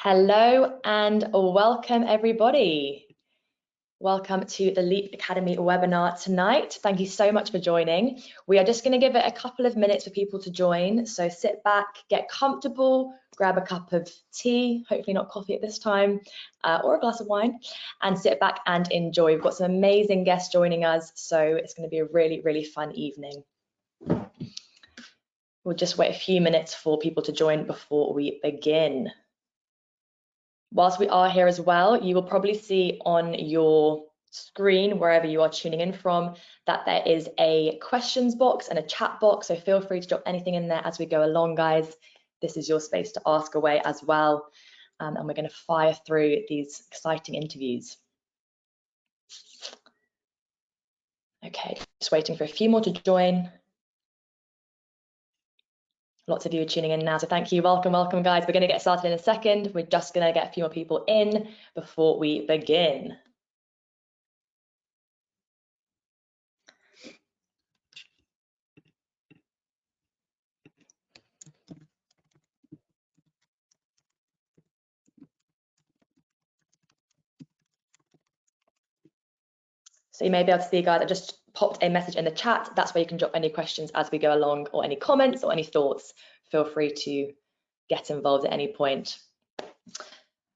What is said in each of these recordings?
Hello and welcome everybody. Welcome to the Leap Academy webinar tonight. Thank you so much for joining. We are just going to give it a couple of minutes for people to join. So sit back, get comfortable, grab a cup of tea, hopefully not coffee at this time, or a glass of wine, and sit back and enjoy. We've got some amazing guests joining us, so it's going to be a really, really fun evening. We'll just wait a few minutes for people to join before we begin. Whilst we are here as well, you will probably see on your screen, wherever you are tuning in from, that there is a questions box and a chat box. So feel free to drop anything in there as we go along, guys. This is your space to ask away as well. And we're going to fire through these exciting interviews. Okay, just waiting for a few more to join. Lots of you are tuning in now, so thank you. Welcome, welcome, guys. We're going to get started in a second. We're just going to get a few more people in before we begin. So you may be able to see, guys, I just popped a message in the chat. That's where you can drop any questions as we go along, or any comments or any thoughts. Feel free to get involved at any point.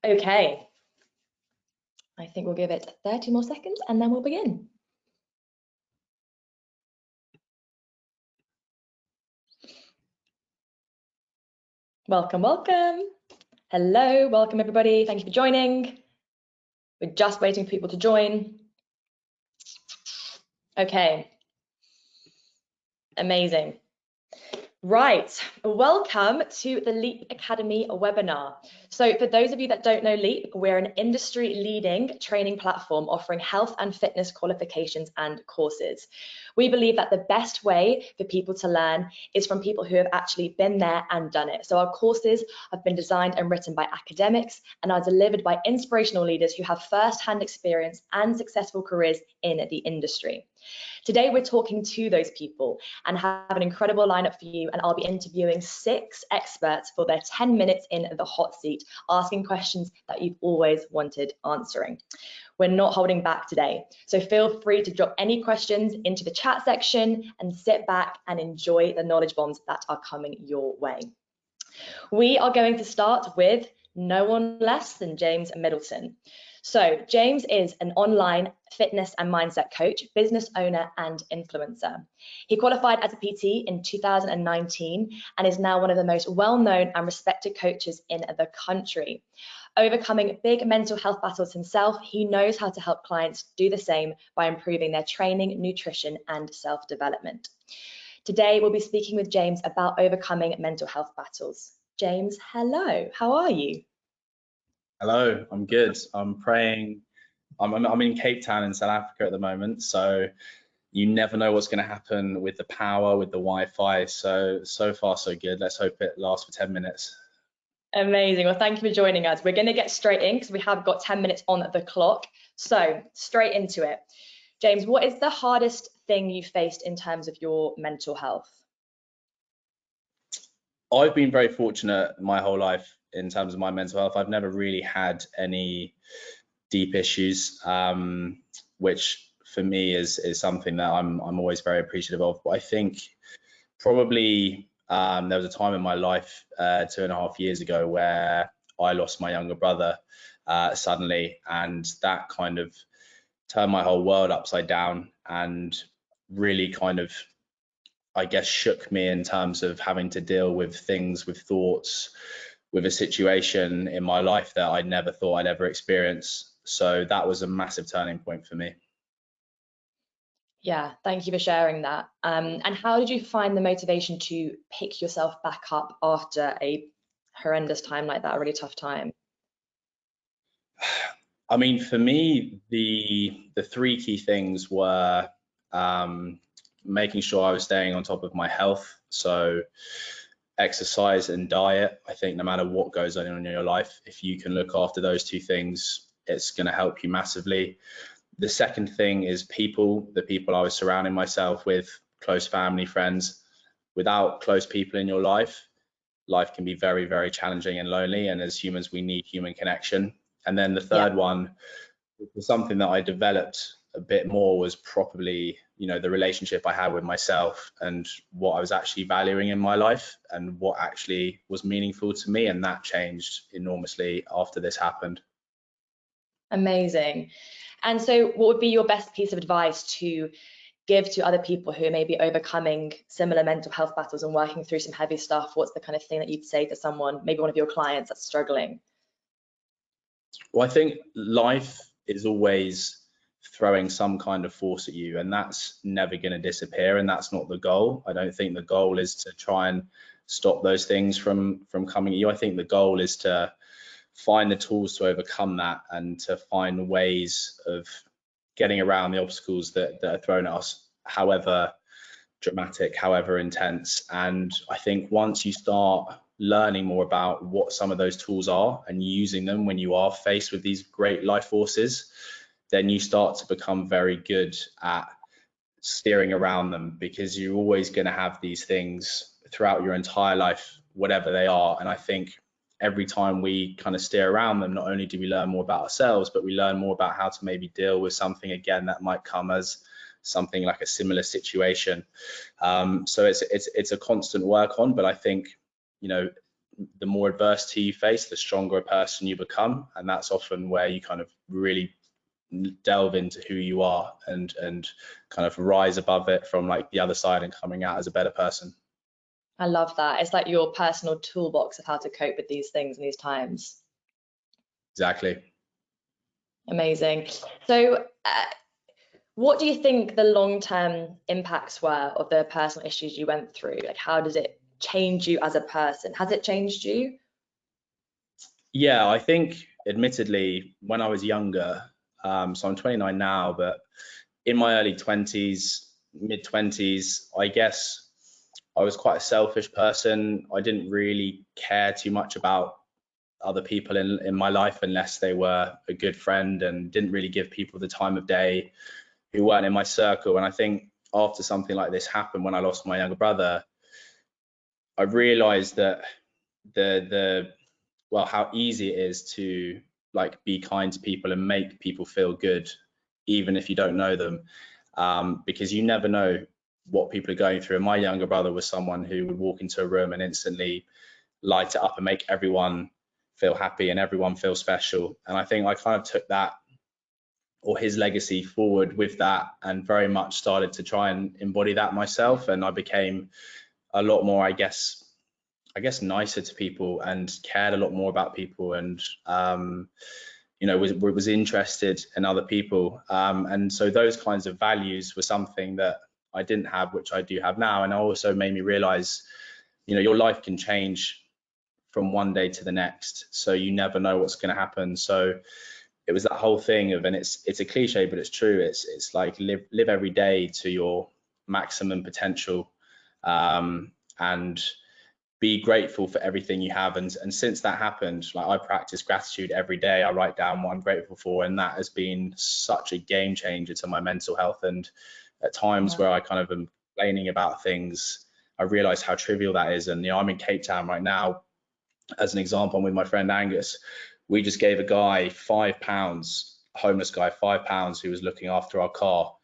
Okay, I think we'll give it 30 more seconds and then we'll begin. Welcome, welcome. Hello, welcome everybody. Thank you for joining. We're just waiting for people to join. Okay, amazing. Right, welcome to the Leap Academy webinar. So for those of you that don't know Leap, we're an industry leading training platform offering health and fitness qualifications and courses. We believe that the best way for people to learn is from people who have actually been there and done it. So our courses have been designed and written by academics and are delivered by inspirational leaders who have first-hand experience and successful careers in the industry. Today, we're talking to those people and have an incredible lineup for you, and I'll be interviewing 6 experts for their 10 minutes in the hot seat, asking questions that you've always wanted answering. We're not holding back today, so feel free to drop any questions into the chat section and sit back and enjoy the knowledge bombs that are coming your way. We are going to start with no one less than James Middleton. So James is an online fitness and mindset coach, business owner and influencer. He qualified as a PT in 2019 and is now one of the most well-known and respected coaches in the country. Overcoming big mental health battles himself, he knows how to help clients do the same by improving their training, nutrition and self-development. Today we'll be speaking with James about overcoming mental health battles. James, hello, how are you? Hello, I'm good. I'm praying. I'm in Cape Town in South Africa at the moment, so you never know what's going to happen with the power, with the Wi-Fi. So far so good. Let's hope it lasts for 10 minutes. Amazing. Well, thank you for joining us. We're going to get straight in because we have got 10 minutes on the clock. So straight into it. James, what is the hardest thing you faced in terms of your mental health? I've been very fortunate my whole life in terms of my mental health. I've never really had any deep issues, which for me is something that I'm always very appreciative of. But I think probably there was a time in my life 2.5 years ago where I lost my younger brother suddenly, and that kind of turned my whole world upside down and really kind of, I guess, shook me in terms of having to deal with things, with thoughts, with a situation in my life that I never thought I'd ever experience. So that was a massive turning point for me. Yeah, thank you for sharing that. And how did you find the motivation to pick yourself back up after a horrendous time like that, a really tough time? I mean, for me, the 3 key things were making sure I was staying on top of my health. So exercise and diet. I think no matter what goes on in your life, if you can look after those 2 things, it's going to help you massively. The second thing is people, the people I was surrounding myself with, close family, friends. Without close people in your life, life can be very, very challenging and lonely, and as humans we need human connection. And then the third one, which was something that I developed a bit more, was probably, the relationship I had with myself and what I was actually valuing in my life and what actually was meaningful to me. And that changed enormously after this happened. Amazing. And so what would be your best piece of advice to give to other people who may be overcoming similar mental health battles and working through some heavy stuff? What's the kind of thing that you'd say to someone, maybe one of your clients that's struggling? Well, I think life is always throwing some kind of force at you, and that's never going to disappear, and that's not the goal. I don't think the goal is to try and stop those things from coming at you. I think the goal is to find the tools to overcome that and to find ways of getting around the obstacles that are thrown at us, however dramatic, however intense. And I think once you start learning more about what some of those tools are and using them when you are faced with these great life forces, then you start to become very good at steering around them, because you're always going to have these things throughout your entire life, whatever they are. And I think every time we kind of steer around them, not only do we learn more about ourselves, but we learn more about how to maybe deal with something again that might come as something like a similar situation. So it's a constant work on, but I think, the more adversity you face, the stronger a person you become, and that's often where you kind of really delve into who you are and kind of rise above it from like the other side and coming out as a better person. I love that. It's like your personal toolbox of how to cope with these things in these times. Exactly. Amazing. So what do you think the long-term impacts were of the personal issues you went through? Like, how does it change you as a person? Has it changed you? Yeah, I think admittedly when I was younger, so I'm 29 now, but in my early 20s, mid 20s, I guess I was quite a selfish person. I didn't really care too much about other people in my life unless they were a good friend, and didn't really give people the time of day who weren't in my circle. And I think after something like this happened, when I lost my younger brother, I realized that how easy it is to like be kind to people and make people feel good, even if you don't know them, because you never know what people are going through. And my younger brother was someone who would walk into a room and instantly light it up and make everyone feel happy and everyone feel special. And I think I kind of took that, or his legacy, forward with that, and very much started to try and embody that myself. And I became a lot more, I guess nicer to people and cared a lot more about people, and was interested in other people, and so those kinds of values were something that I didn't have, which I do have now. And it also made me realize, your life can change from one day to the next, so you never know what's going to happen. So it was that whole thing of, and it's a cliche, but it's true, it's like live every day to your maximum potential, and be grateful for everything you have. And since that happened, like, I practice gratitude every day. I write down what I'm grateful for, and that has been such a game changer to my mental health. And at times where I kind of am complaining about things, I realize how trivial that is. And I'm in Cape Town right now, as an example. I'm with my friend Angus. We just gave a guy £5, a homeless guy, £5, who was looking after our car.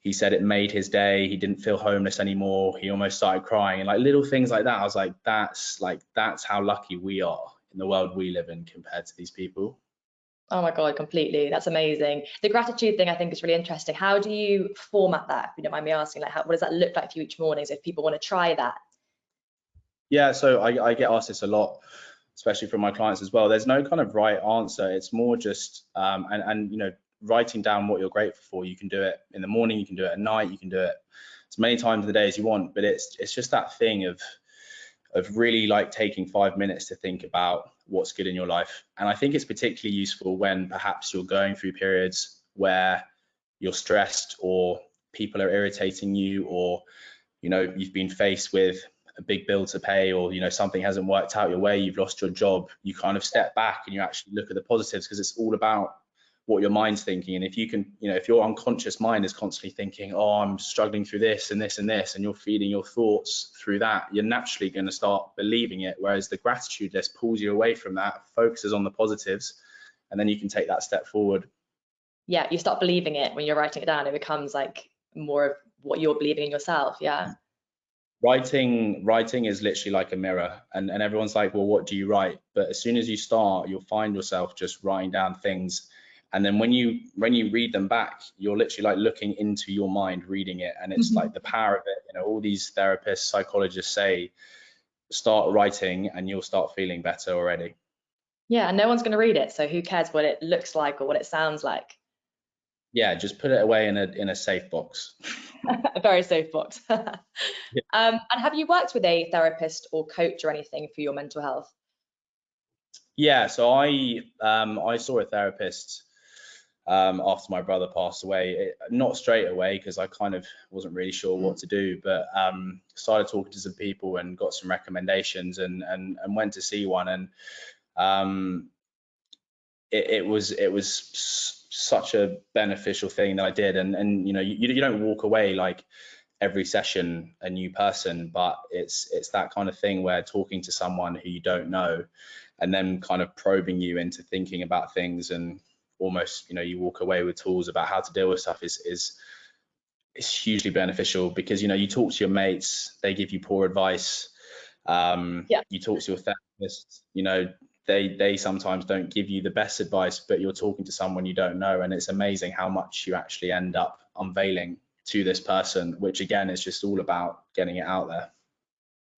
He said it made his day. He didn't feel homeless anymore. He almost started crying, and like little things like that. I was like, that's how lucky we are in the world we live in compared to these people. Oh my God, completely. That's amazing. The gratitude thing I think is really interesting. How do you format that, if you don't mind me asking? Like, what does that look like for you each morning? So if people want to try that. Yeah, so I get asked this a lot, especially from my clients as well. There's no kind of right answer. It's more just writing down what you're grateful for. You can do it in the morning, you can do it at night, you can do it as many times of the day as you want. But it's just that thing of really like taking 5 minutes to think about what's good in your life. And I think it's particularly useful when perhaps you're going through periods where you're stressed, or people are irritating you, or you've been faced with a big bill to pay, or something hasn't worked out your way, you've lost your job. You kind of step back and you actually look at the positives, because it's all about what your mind's thinking. And if you can, if your unconscious mind is constantly thinking, oh, I'm struggling through this and this and this, and you're feeding your thoughts through that, you're naturally going to start believing it. Whereas the gratitude list pulls you away from that, focuses on the positives, and then you can take that step forward. Yeah, you start believing it when you're writing it down. It becomes like more of what you're believing in yourself. Yeah. Writing is literally like a mirror, and everyone's like, well, what do you write? But as soon as you start, you'll find yourself just writing down things, and then when you read them back, you're literally like looking into your mind, reading it. And it's like the power of it. All these therapists, psychologists say, start writing and you'll start feeling better already. Yeah, and no one's going to read it, so who cares what it looks like or what it sounds like? Yeah, just put it away in a safe box. A very safe box. And have you worked with a therapist or coach or anything for your mental health? Yeah, so I saw a therapist after my brother passed away. Not straight away, because I kind of wasn't really sure what to do, but started talking to some people and got some recommendations, and went to see one. And it was such a beneficial thing that I did. And you don't walk away like every session a new person, but it's that kind of thing where talking to someone who you don't know and then kind of probing you into thinking about things, and almost you walk away with tools about how to deal with stuff is hugely beneficial. Because you talk to your mates, they give you poor advice. You talk to your therapist, they sometimes don't give you the best advice, but you're talking to someone you don't know, and it's amazing how much you actually end up unveiling to this person, which again is just all about getting it out there.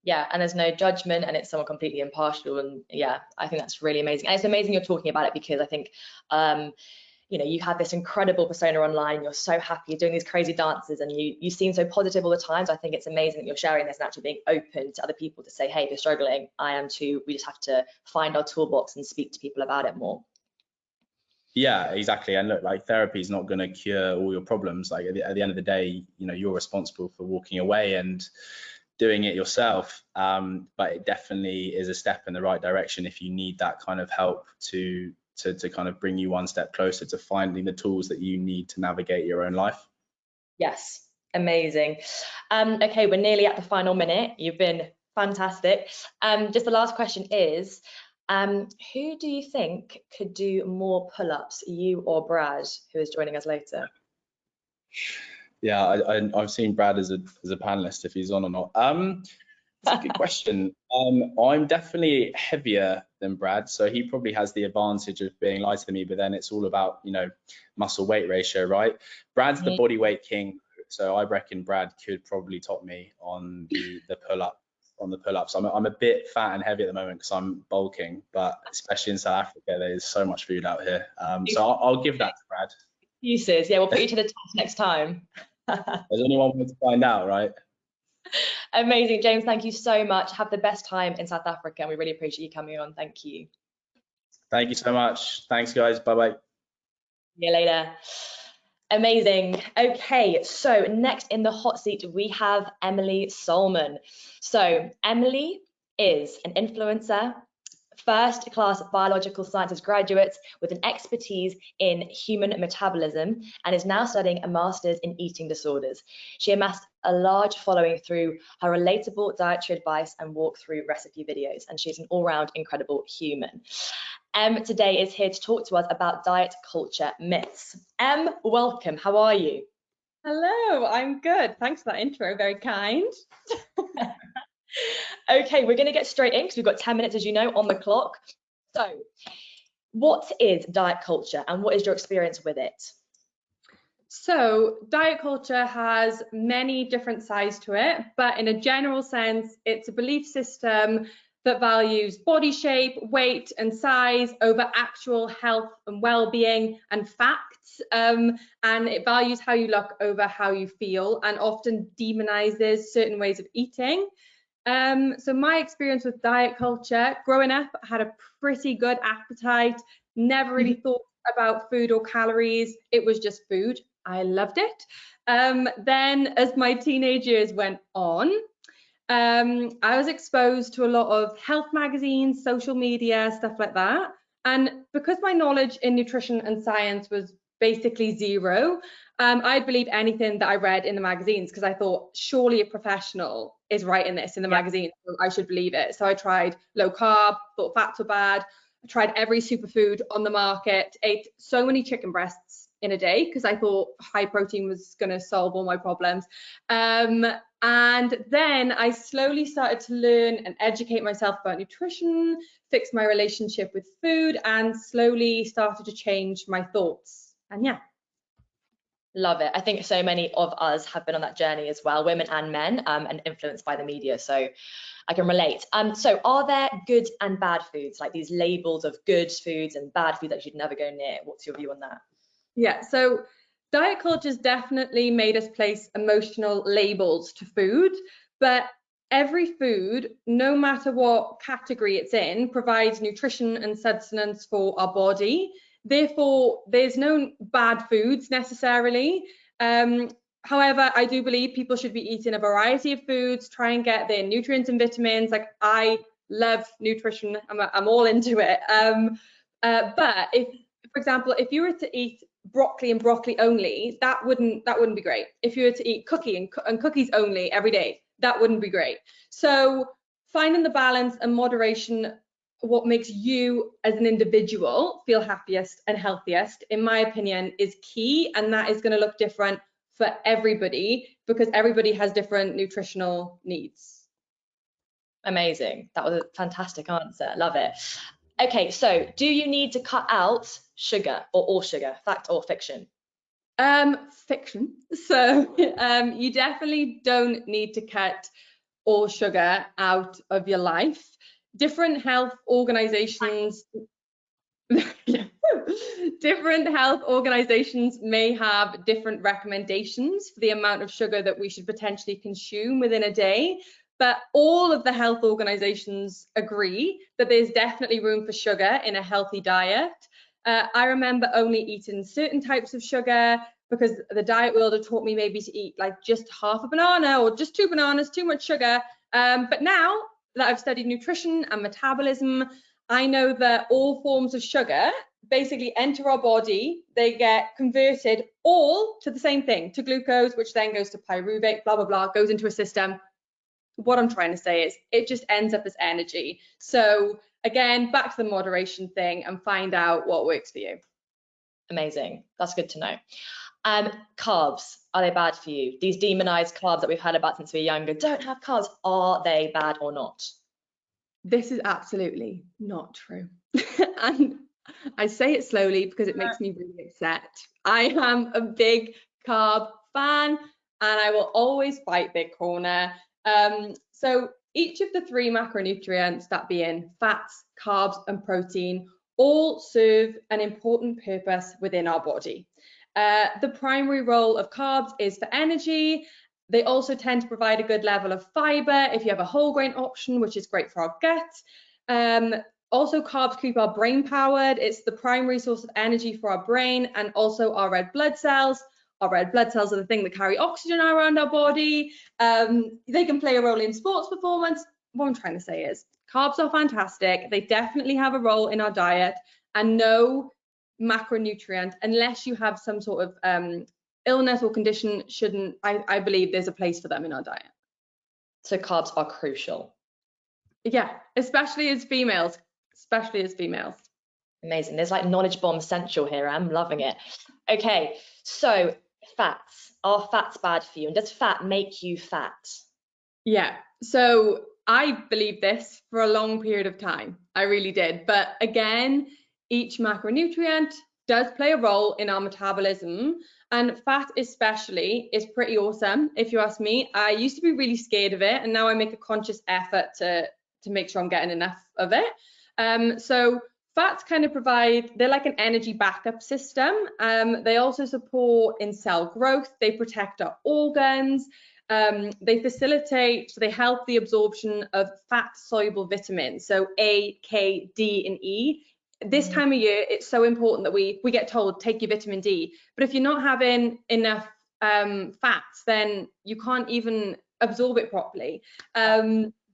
Yeah, and there's no judgment, and it's someone completely impartial. And yeah, I think that's really amazing. And it's amazing you're talking about it, because I think you have this incredible persona online. You're so happy, you're doing these crazy dances, and you seem so positive all the time. So I think it's amazing that you're sharing this and actually being open to other people to say, hey, if you're struggling, I am too. We just have to find our toolbox and speak to people about it more. Yeah, exactly. And look, like, therapy is not going to cure all your problems. Like at the end of the day, you're responsible for walking away and doing it yourself. But it definitely is a step in the right direction if you need that kind of help to kind of bring you one step closer to finding the tools that you need to navigate your own life. Yes, amazing. Okay, we're nearly at the final minute. You've been fantastic. Just the last question is, who do you think could do more pull-ups, you or Brad, who is joining us later? Yeah, I've seen Brad as a panelist, if he's on or not. That's a good question. I'm definitely heavier than Brad, so he probably has the advantage of being lighter than me, but then it's all about, muscle weight ratio, right? Brad's the body weight king, so I reckon Brad could probably top me on the pull-ups. I'm a bit fat and heavy at the moment because I'm bulking, but especially in South Africa, there's so much food out here. So I'll give that to Brad. Excuses. Yeah, we'll put you to the test next time. There's only one way to find out, right? Amazing, James. Thank you so much. Have the best time in South Africa, and we really appreciate you coming on. Thank you. Thank you so much. Thanks, guys. Bye-bye. See you later. Amazing. Okay, so next in the hot seat, we have Emily Solman. So Emily is an influencer, first-class biological sciences graduate with an expertise in human metabolism, and is now studying a master's in eating disorders. She amassed a large following through her relatable dietary advice and walkthrough recipe videos, and she's an all-round incredible human. Today is here to talk to us about diet culture myths. Welcome. How are you? Hello, I'm good. Thanks for that intro. Very kind. Okay, we're going to get straight in because we've got 10 minutes, as you know, on the clock. So, what is diet culture and what is your experience with it? So, diet culture has many different sides to it, but in a general sense, it's a belief system that values body shape, weight, and size over actual health and well-being and facts. And it values how you look over how you feel, and often demonizes certain ways of eating. So my experience with diet culture, growing up, I had a pretty good appetite, never really thought about food or calories. It was just food. I loved it. Then as my teenage years went on, I was exposed to a lot of health magazines, social media, stuff like that. And because my knowledge in nutrition and science was basically zero, I'd believe anything that I read in the magazines, because I thought surely a professional is writing this in the magazine, so I should believe it. So I tried low carb, thought fats were bad. I tried every superfood on the market, ate so many chicken breasts in a day because I thought high protein was going to solve all my problems. And then I slowly started to learn and educate myself about nutrition, fix my relationship with food, and slowly started to change my thoughts. And yeah. Love it. I think so many of us have been on that journey as well, women and men, and influenced by the media. So I can relate. So are there good and bad foods, like these labels of good foods and bad foods that you'd never go near? What's your view on that? Yeah, so diet culture's definitely made us place emotional labels to food, but every food, no matter what category it's in, provides nutrition and sustenance for our body. Therefore, there's no bad foods necessarily. However, I do believe people should be eating a variety of foods, try and get their nutrients and vitamins. Like, I love nutrition, I'm all into it. But if, for example, if you were to eat broccoli and broccoli only, that wouldn't be great. If you were to eat cookie and cookies only every day, that wouldn't be great. So finding the balance and moderation, what makes you as an individual feel happiest and healthiest, in my opinion, is key. And that is going to look different for everybody because everybody has different nutritional needs. Amazing. That was a fantastic answer. Love it. Okay, so do you need to cut out sugar or all sugar, fact or fiction? Fiction. So you definitely don't need to cut all sugar out of your life. Different health organizations may have different recommendations for the amount of sugar that we should potentially consume within a day. But all of the health organizations agree that there's definitely room for sugar in a healthy diet. I remember only eating certain types of sugar because the diet world had taught me maybe to eat like just half a banana or just 2 bananas, too much sugar. But now that I've studied nutrition and metabolism, I know that all forms of sugar basically enter our body, they get converted all to the same thing, to glucose, which then goes to pyruvate, blah, blah, blah, goes into a system. What I'm trying to say is it just ends up as energy. So again, back to the moderation thing and find out what works for you. Amazing. That's good to know. Carbs, are they bad for you? These demonized carbs that we've heard about since we were younger, don't have carbs. Are they bad or not? This is absolutely not true. And I say it slowly because it makes me really upset. I am a big carb fan and I will always fight their corner. So each of the 3 macronutrients, that being fats, carbs, and protein, all serve an important purpose within our body. The primary role of carbs is for energy. They also tend to provide a good level of fiber if you have a whole grain option, which is great for our gut. Also, carbs keep our brain powered. It's the primary source of energy for our brain and also our red blood cells. Our red blood cells are the thing that carry oxygen around our body. They can play a role in sports performance. What I'm trying to say is carbs are fantastic. They definitely have a role in our diet, and no macronutrient, unless you have some sort of illness or condition, shouldn't, I believe there's a place for them in our diet. So carbs are crucial. Yeah, especially as females. Amazing. There's like knowledge bomb central here. I'm loving it. Okay, so fats. Are fats bad for you? And does fat make you fat? Yeah, so I believed this for a long period of time. I really did. But again, each macronutrient does play a role in our metabolism, and fat especially is pretty awesome, if you ask me. I used to be really scared of it, and now I make a conscious effort to make sure I'm getting enough of it. So fats kind of provide, they're like an energy backup system. They also support in cell growth. They protect our organs. They facilitate, so they help the absorption of fat-soluble vitamins, so A, K, D, and E. This time of year, it's so important that we get told, take your vitamin D. But if you're not having enough fats, then you can't even absorb it properly.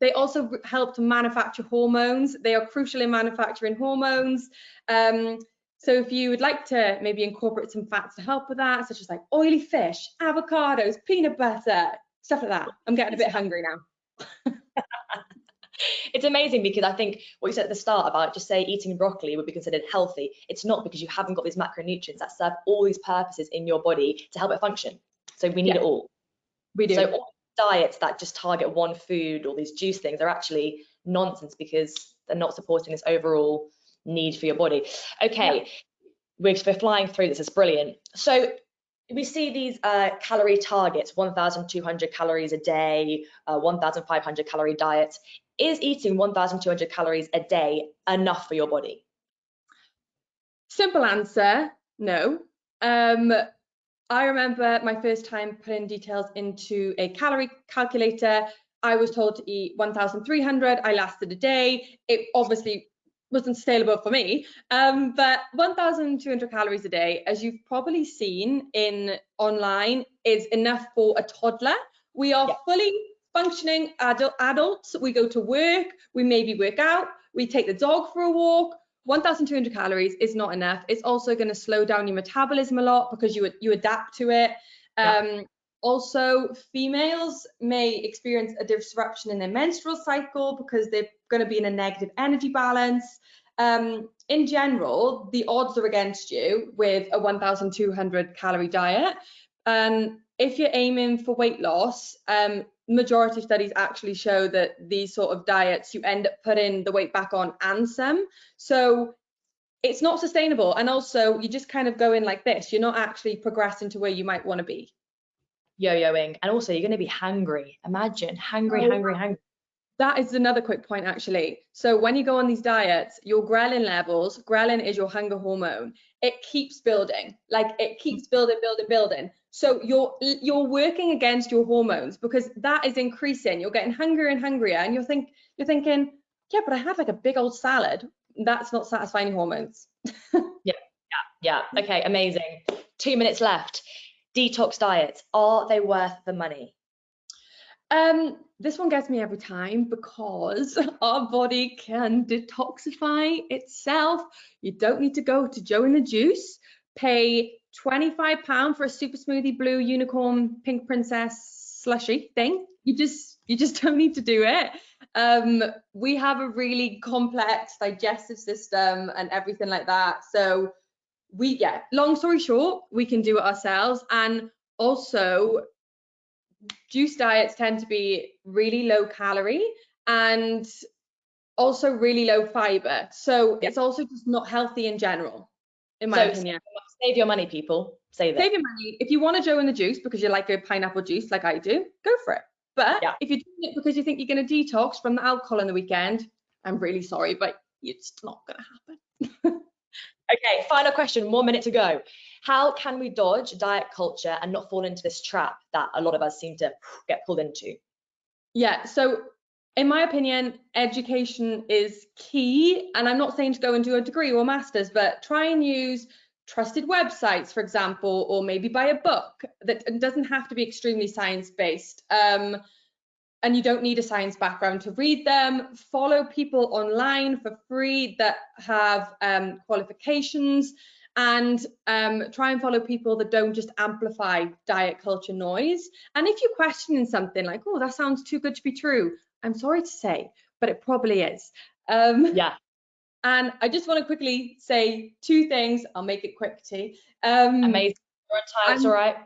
They also help to manufacture hormones. They are crucial in manufacturing hormones. So if you would like to maybe incorporate some fats to help with that, such as like oily fish, avocados, peanut butter, stuff like that. I'm getting a bit hungry now. It's amazing because I think what you said at the start about just say eating broccoli would be considered healthy. It's not, because you haven't got these macronutrients that serve all these purposes in your body to help it function. So we need it all. We do. So all diets that just target one food or these juice things are actually nonsense, because they're not supporting this overall need for your body. Okay, we're flying through this. It's brilliant. So we see these calorie targets, 1,200 calories a day, 1,500 calorie diets. Is eating 1,200 calories a day enough for your body? Simple answer, no. I remember my first time putting details into a calorie calculator. I was told to eat 1,300. I lasted a day. It obviously wasn't sustainable for me, but 1,200 calories a day, as you've probably seen online, is enough for a toddler. We are fully functioning adults. We go to work, we maybe work out, we take the dog for a walk. 1,200 calories is not enough. It's also going to slow down your metabolism a lot because you adapt to it. Also, females may experience a disruption in their menstrual cycle because they're going to be in a negative energy balance. In general, the odds are against you with a 1,200 calorie diet. And if you're aiming for weight loss, majority of studies actually show that these sort of diets, you end up putting the weight back on and some. So it's not sustainable. And also, you just kind of go in like this. You're not actually progressing to where you might want to be. Yo-yoing. And also, you're going to be hungry. Imagine, hungry. That is another quick point, actually. So when you go on these diets, your ghrelin levels, ghrelin is your hunger hormone. It keeps building, like it keeps building. So you're working against your hormones because that is increasing. You're getting hungrier and hungrier, and you're thinking, yeah, but I had like a big old salad. That's not satisfying your hormones. Yeah. Okay, amazing. 2 minutes left. Detox diets, are they worth the money? This one gets me every time because our body can detoxify itself. You don't need to go to Joe and the Juice, pay £25 for a super smoothie blue unicorn pink princess slushy thing. You just don't need to do it. We have a really complex digestive system and everything like that. So long story short, we can do it ourselves. And also, juice diets tend to be really low calorie and also really low fiber. So it's also just not healthy in general, in my opinion. Save your money, people. Save your money. If you want to Joe in the Juice because you like a pineapple juice like I do, go for it. But if you're doing it because you think you're going to detox from the alcohol on the weekend, I'm really sorry, but it's not going to happen. Okay, final question, 1 minute to go. How can we dodge diet culture and not fall into this trap that a lot of us seem to get pulled into? Yeah, so in my opinion, education is key. And I'm not saying to go and do a degree or master's, but try and use trusted websites, for example, or maybe buy a book that doesn't have to be extremely science-based. And you don't need a science background to read them. Follow people online for free that have qualifications, and try and follow people that don't just amplify diet culture noise. And if you're questioning something like, oh, that sounds too good to be true, I'm sorry to say, but it probably is. And I just want to quickly say 2 things. I'll make it quick, T. Amazing. We're on time, it's all right.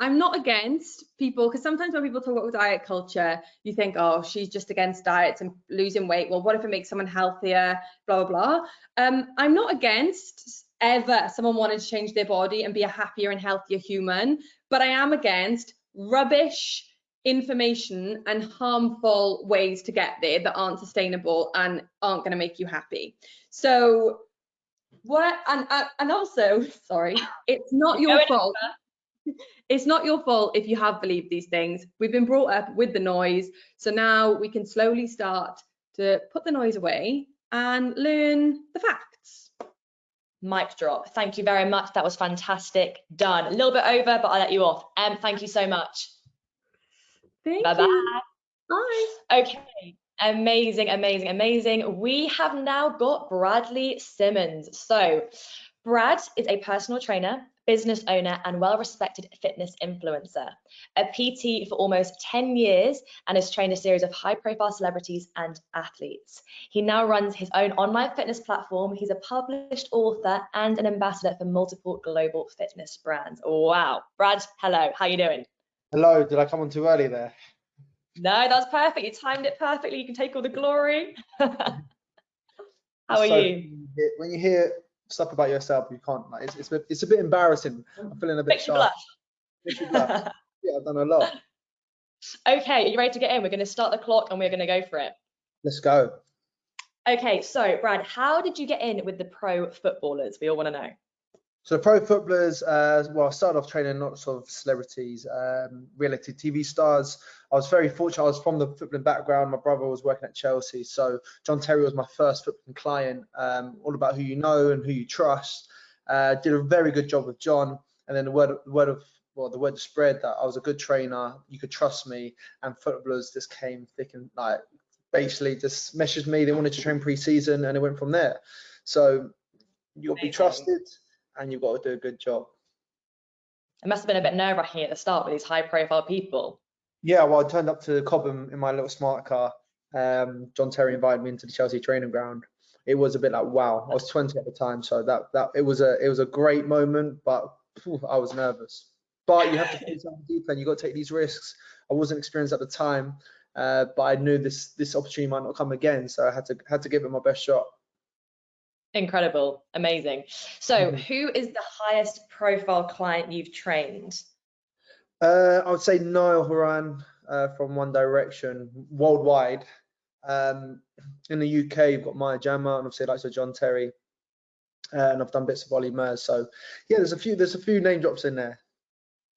I'm not against people, because sometimes when people talk about diet culture, you think, oh, she's just against diets and losing weight. Well, what if it makes someone healthier, blah, blah, blah. I'm not against ever someone wanting to change their body and be a happier and healthier human, but I am against rubbish information and harmful ways to get there that aren't sustainable and aren't going to make you happy. So and also, sorry, it's not your fault. It's not your fault if you have believed these things. We've been brought up with the noise, so now we can slowly start to put the noise away and learn the facts. Mic drop. Thank you very much. That was fantastic. Done. A little bit over, but I'll let you off. Thank you so much. Thank you. Bye-bye. Hi. Okay, amazing. We have now got Bradley Simmonds. So, Brad is a personal trainer, business owner, and well-respected fitness influencer. A PT for almost 10 years and has trained a series of high-profile celebrities and athletes. He now runs his own online fitness platform. He's a published author and an ambassador for multiple global fitness brands. Wow. Brad, hello. How you doing? Hello, did I come on too early there? No, that's perfect. You timed it perfectly. You can take all the glory. How are So you? when you hear stuff about yourself, you can't, like, it's a bit embarrassing. I'm feeling a bit Makes you shy. blush. Makes you blush. Yeah, I've done a lot. Okay, are you ready to get in? We're going to start the clock and we're going to go for it. Let's go. Okay, so Brad, how did you get in with the pro footballers? We all want to know. So the pro footballers, well, I started off training lots of celebrities, reality TV stars. I was very fortunate. I was from the footballing background. My brother was working at Chelsea, so John Terry was my first footballing client. All about who you know and who you trust. Did a very good job with John, and then the word spread that I was a good trainer. You could trust me, and footballers just came thick and like basically just messaged me. They wanted to train pre-season, and it went from there. So you got to be trusted, and you've got to do a good job. It must have been a bit nerve-wracking at the start with these high-profile people. Yeah, well, I turned up to Cobham in my little smart car. John Terry invited me into the Chelsea training ground. It was a bit like, wow. I was 20 at the time, so that it was a great moment, but I was nervous. But you have to face something deep, and you got to take these risks. I wasn't experienced at the time, but I knew this opportunity might not come again, so I had to give it my best shot. Incredible, amazing. So, who is the highest profile client you've trained? I would say Niall Horan from One Direction worldwide. In the UK, you've got Maya Jama, and obviously like John Terry, and I've done bits of Ollie Murs. So yeah, there's a few name drops in there.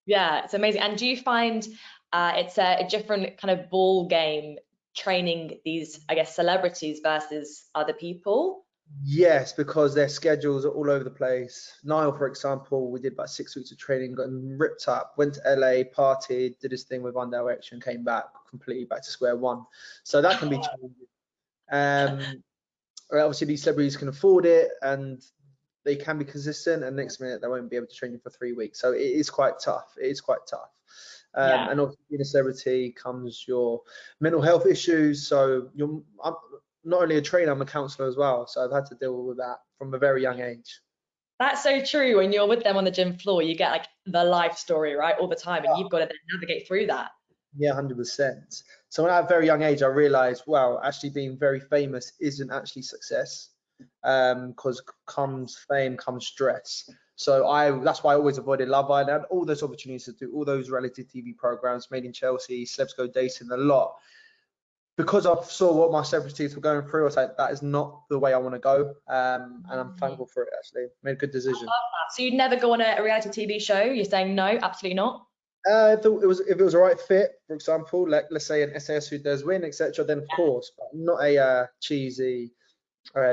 Yeah, it's amazing. And do you find it's a different kind of ball game training these, I guess, celebrities versus other people? Yes, because their schedules are all over the place. Niall, for example, we did about 6 weeks of training, got ripped up, went to LA, partied, did his thing with One Direction, came back completely back to square one. So that can be challenging. Obviously, these celebrities can afford it and they can be consistent, and next minute they won't be able to train you for 3 weeks. So it is quite tough. It is quite tough. And obviously, being a celebrity comes your mental health issues. So I'm not only a trainer, I'm a counsellor as well. So I've had to deal with that from a very young age. That's so true. When you're with them on the gym floor, you get like the life story, right, all the time, and you've got to then navigate through that. Yeah, 100%. So when at a very young age, I realised, wow, actually being very famous isn't actually success, because comes fame, comes stress. So that's why I always avoided Love Island. I had all those opportunities to do all those reality TV programs, Made in Chelsea, Celebs Go Dating, a lot. Because I saw what my celebrities were going through, I was like, that is not the way I want to go. And I'm thankful for it, actually. Made a good decision. So you'd never go on a reality TV show? You're saying no, absolutely not? If it was a right fit, for example, like let's say an SAS Who Dares Win, etc., then of course, but not a cheesy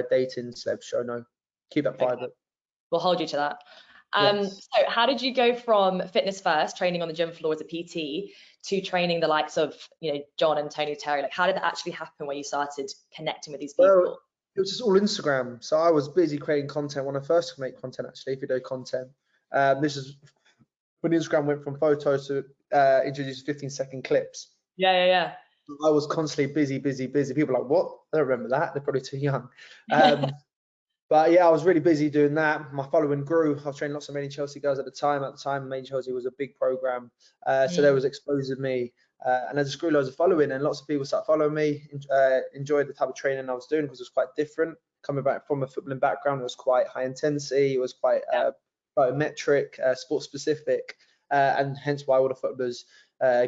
dating celeb show. No, keep that private. Okay. We'll hold you to that. Yes. So how did you go from fitness first, training on the gym floor as a PT, to training the likes of, you know, John and Tony Terry? Like, how did that actually happen when you started connecting with these people? Well, it was just all Instagram. So I was busy creating content when I first made content, actually, video content. This is when Instagram went from photos to introduce 15-second clips. Yeah. I was constantly busy. People are like, what? I don't remember that. They're probably too young. But yeah, I was really busy doing that. My following grew. I was training lots of Made in Chelsea girls at the time. At the time, Made in Chelsea was a big program. So they was exposing me. And I just grew loads of following, and lots of people started following me, enjoyed the type of training I was doing because it was quite different. Coming back from a footballing background, it was quite high intensity. It was quite biometric, sport specific. And hence why all the footballers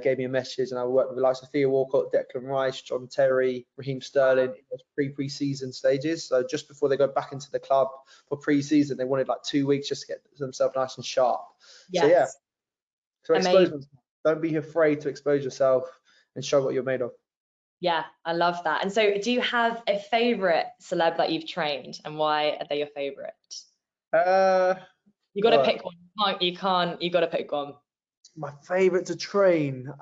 gave me a message, and I worked with the likes of Theo Walcott, Declan Rice, John Terry, Raheem Sterling in those pre-season stages. So just before they go back into the club for pre-season, they wanted like 2 weeks just to get themselves nice and sharp. Yes. So yeah, so expose yourself. Don't be afraid to expose yourself and show what you're made of. Yeah, I love that. And so do you have a favorite celeb that you've trained, and why are they your favorite? You got to pick one. You got to pick one. My favorite to train,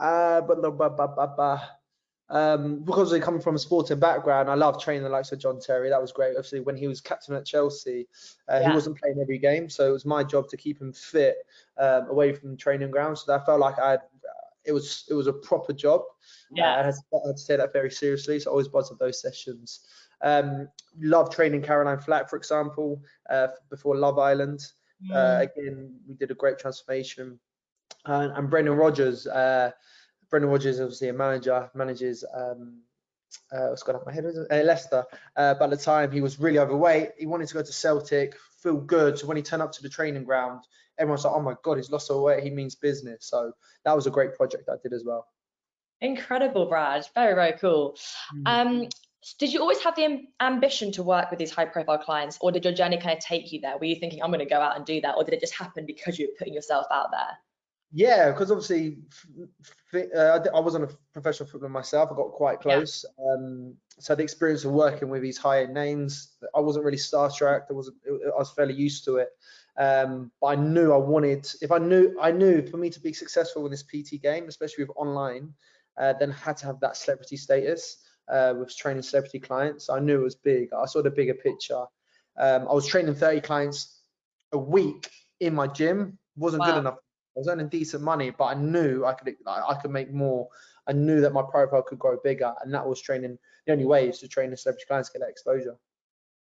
because they come from a sporting background, I love training the likes of John Terry. That was great. Obviously, when he was captain at Chelsea, he wasn't playing every game, so it was my job to keep him fit away from the training ground. So I felt like it was a proper job. I had to take that very seriously. So I always buzzed at those sessions. Love training Caroline Flack, for example, before Love Island. Again, we did a great transformation. And Brendan Rodgers. Brendan Rodgers, obviously a manages what's gone up my head, Leicester. But at the time, he was really overweight. He wanted to go to Celtic, feel good. So when he turned up to the training ground, everyone's like, "Oh my God, he's lost all weight. He means business." So that was a great project I did as well. Incredible, Brad. Very, very cool. Did you always have the ambition to work with these high-profile clients, or did your journey kind of take you there? Were you thinking, "I'm going to go out and do that," or did it just happen because you were putting yourself out there? Yeah, because obviously I wasn't a professional footballer myself. I got quite close. So the experience of working with these high-end names, I wasn't really starstruck. I was fairly used to it. But I knew I wanted, I knew for me to be successful in this PT game, especially with online, then I had to have that celebrity status with training celebrity clients. So I knew it was big. I saw the bigger picture. I was training 30 clients a week in my gym. Wasn't good enough. I was earning decent money, but I knew I could make more. I knew that my profile could grow bigger, and that was training. The only way is to train the celebrity clients to get that exposure.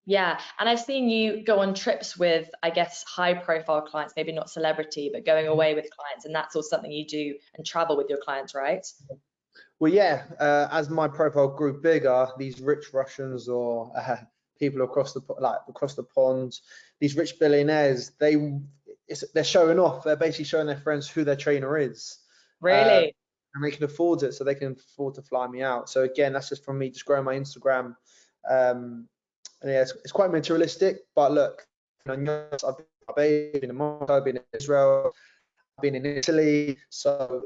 Yeah, and I've seen you go on trips with, I guess, high-profile clients, maybe not celebrity, but going away with clients, and that's all something you do and travel with your clients, right? Well, yeah. As my profile grew bigger, these rich Russians or people across the pond, these rich billionaires, they're showing off. They're basically showing their friends who their trainer is. Really? And they can afford it, so they can afford to fly me out. So again, that's just from me just growing my Instagram. And yeah, it's quite materialistic, but look, I've been in Morocco, I've been in Israel, I've been in Italy, so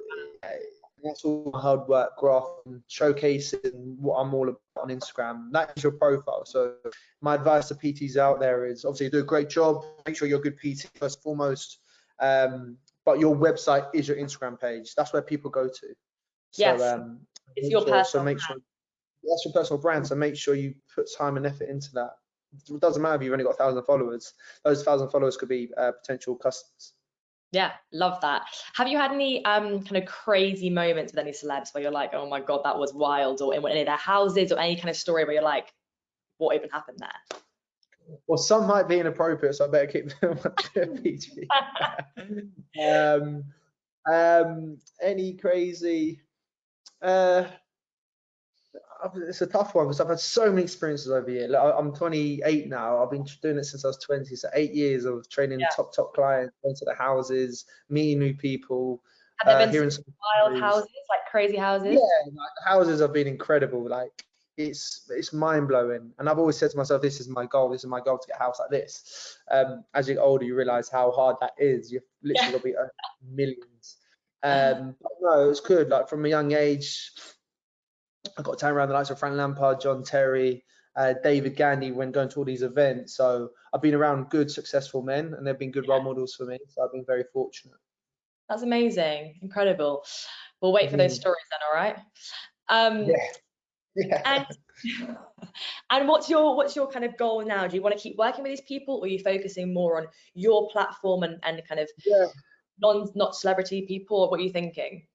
that's all hard work, graph, and showcasing what I'm all about on Instagram. That is your profile. So my advice to PTs out there is obviously do a great job, make sure you're a good PT first and foremost, but your website is your Instagram page. That's where people go to. So, yes, it's your personal brand. That's your personal brand. So make sure you put time and effort into that. It doesn't matter if you've only got 1,000 followers. Those 1,000 followers could be potential customers. Yeah, love that. Have you had any kind of crazy moments with any celebs where you're like, "Oh my God, that was wild," or in any of their houses, or any kind of story where you're like, "What even happened there?" Well, some might be inappropriate, so I better keep them PG. Any crazy? It's a tough one because I've had so many experiences over here. Like, I'm 28 now. I've been doing it since I was 20, so 8 years of training top clients, going to the houses, meeting new people. Have there been hearing some wild houses, like crazy houses? Yeah, like, the houses have been incredible. Like it's mind blowing. And I've always said to myself, this is my goal. This is my goal to get a house like this. As you get older, you realize how hard that is. You've literally got to be earning millions. But no, it's good. Like from a young age, I got to turn around the likes of Frank Lampard, John Terry, David Gandy when going to all these events. So I've been around good, successful men, and they've been good role models for me. So I've been very fortunate. That's amazing, incredible. We'll wait for those stories then, all right? Yeah. And what's your kind of goal now? Do you want to keep working with these people, or are you focusing more on your platform and kind of not celebrity people, or what are you thinking?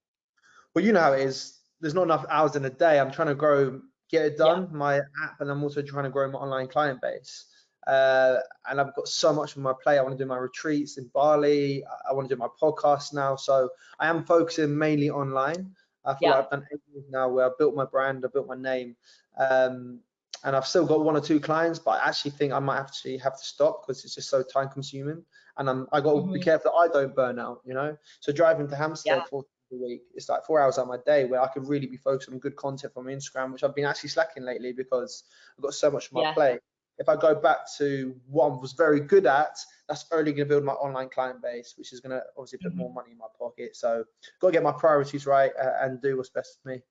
Well, you know how it is. There's not enough hours in a day. I'm trying to get it done, my app, and I'm also trying to grow my online client base. And I've got so much on my plate. I want to do my retreats in Bali. I want to do my podcast now. So I am focusing mainly online. I feel like I've done 8 years now where I've built my brand, I've built my name. And I've still got 1 or 2 clients, but I actually think I might actually have to stop because it's just so time consuming. And I got to be careful that I don't burn out, you know? So driving to Hampstead 4 times a week, it's like 4 hours out of my day where I could really be focused on good content from Instagram, which I've been actually slacking lately because I've got so much on my plate. If I go back to what I was very good at, that's only going to build my online client base, which is going to obviously put more money in my pocket. So got to get my priorities right and do what's best for me.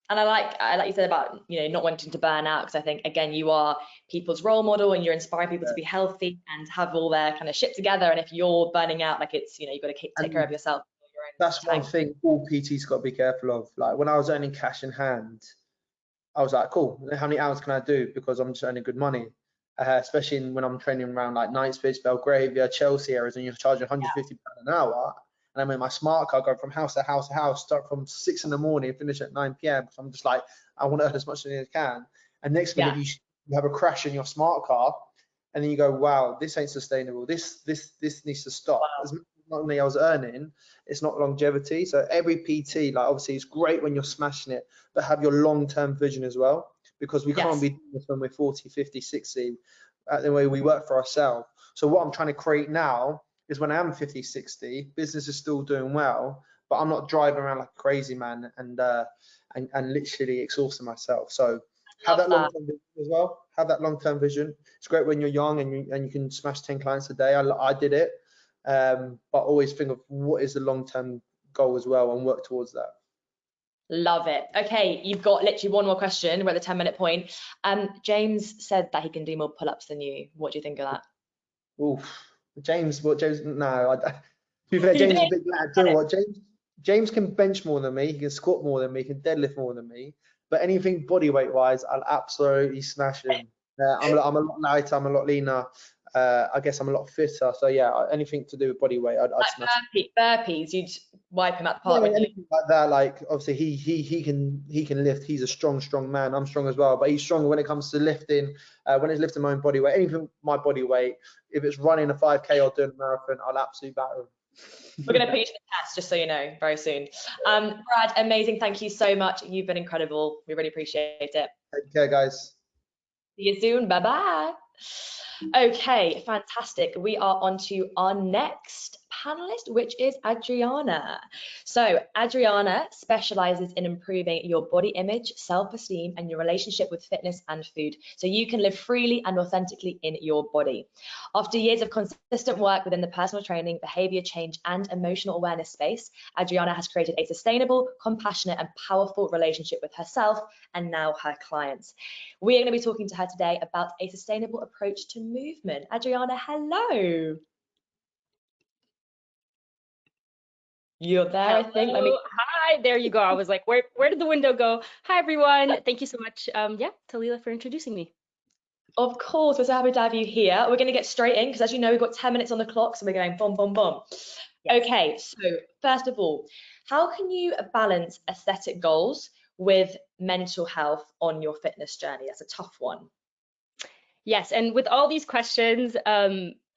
And I like you said about, you know, not wanting to burn out, because I think, again, you are people's role model and you're inspiring people to be healthy and have all their kind of shit together. And if you're burning out, like, it's, you know, you've got to take care of yourself. That's one thing all PTs got to be careful of. Like when I was earning cash in hand, I was like, cool, how many hours can I do? Because I'm just earning good money. Especially when I'm training around like Knightsbridge, Belgravia, Chelsea areas, and you're charging £150 an hour. And I'm in my smart car going from house to house to house, start from 6 in the morning, finish at 9 p.m. So I'm just like, I want to earn as much as I can. And next minute you have a crash in your smart car, and then you go, wow, this ain't sustainable. This needs to stop. As much money I was earning, it's not longevity. So every PT, like obviously it's great when you're smashing it, but have your long-term vision as well, because we can't be doing this when we're 40, 50, 60, the way we work for ourselves. So what I'm trying to create now is when I am 50, 60, business is still doing well, but I'm not driving around like a crazy man and literally exhausting myself. So have that long-term vision as well. Have that long-term vision. It's great when you're young and you can smash 10 clients a day. I did it, but always think of what is the long-term goal as well and work towards that. Love it. Okay, you've got literally one more question. We're at the 10-minute point. James said that he can do more pull-ups than you. What do you think of that? Oof. James, no. To be fair, James is a big lad. Do you know what? James can bench more than me. He can squat more than me. He can deadlift more than me. But anything body weight wise, I'll absolutely smash him. I'm a lot lighter. I'm a lot leaner. I guess I'm a lot fitter. So yeah, anything to do with body weight, I'd smash. Burpees, you'd wipe him at the park. Yeah, anything like that. Like obviously he can lift. He's a strong man. I'm strong as well, but he's stronger when it comes to lifting. When it's lifting my own body weight, anything my body weight. If it's running a 5K or doing a marathon, I'll absolutely batter him. We're going to put you to the test, just so you know, very soon. Brad, amazing. Thank you so much. You've been incredible. We really appreciate it. Take care, guys. See you soon. Bye-bye. Okay, fantastic. We are on to our next panelist, which is Adriana. So Adriana specializes in improving your body image, self-esteem, and your relationship with fitness and food, so you can live freely and authentically in your body. After years of consistent work within the personal training, behavior change, and emotional awareness space, Adriana has created a sustainable, compassionate, and powerful relationship with herself and now her clients. We are going to be talking to her today about a sustainable approach to movement. Adriana, hello. You're there, Hello. I think. Let me. Hi, there you go. I was like, where did the window go? Hi, everyone. Thank you so much, Talilla, for introducing me. Of course, we're so happy to have you here. We're going to get straight in because, as you know, we've got 10 minutes on the clock, so we're going boom, boom, boom. Yes. Okay, so first of all, how can you balance aesthetic goals with mental health on your fitness journey? That's a tough one. Yes, and with all these questions,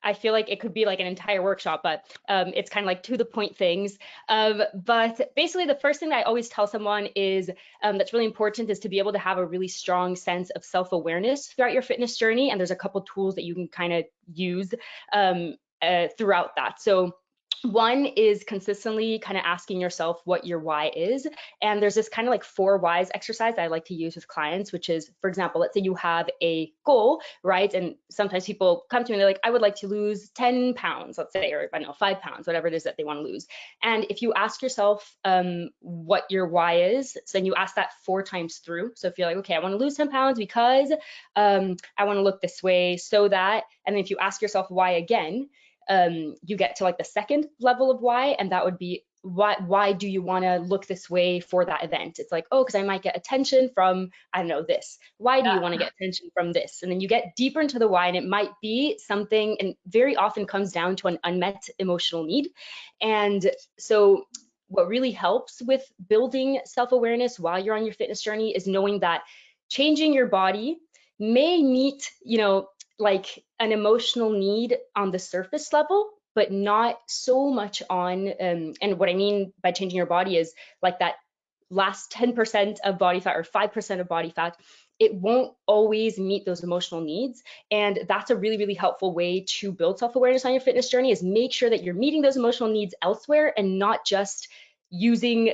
I feel like it could be like an entire workshop, but it's kind of like to the point things. But basically, the first thing that I always tell someone is that's really important is to be able to have a really strong sense of self-awareness throughout your fitness journey. And there's a couple tools that you can kind of use throughout that. So one is consistently kind of asking yourself what your why is. And there's this kind of like 4 whys exercise that I like to use with clients, which is, for example, let's say you have a goal, right? And sometimes people come to me and they're like, I would like to lose 10 pounds, let's say, or I don't know, 5 pounds, whatever it is that they want to lose. And if you ask yourself what your why is, so then you ask that 4 times through. So if you're like, okay, I want to lose 10 pounds because I want to look this way, so that, and then if you ask yourself why again, you get to like the second level of why, and that would be why do you want to look this way for that event? It's like, oh, because I might get attention from, I don't know, this. Why do you want to get attention from this? And then you get deeper into the why, and it might be something, and very often comes down to an unmet emotional need. And so what really helps with building self-awareness while you're on your fitness journey is knowing that changing your body may meet, like an emotional need on the surface level, but not so much on, and what I mean by changing your body is like that last 10% of body fat or 5% of body fat, it won't always meet those emotional needs. And that's a really, really helpful way to build self-awareness on your fitness journey, is make sure that you're meeting those emotional needs elsewhere and not just using,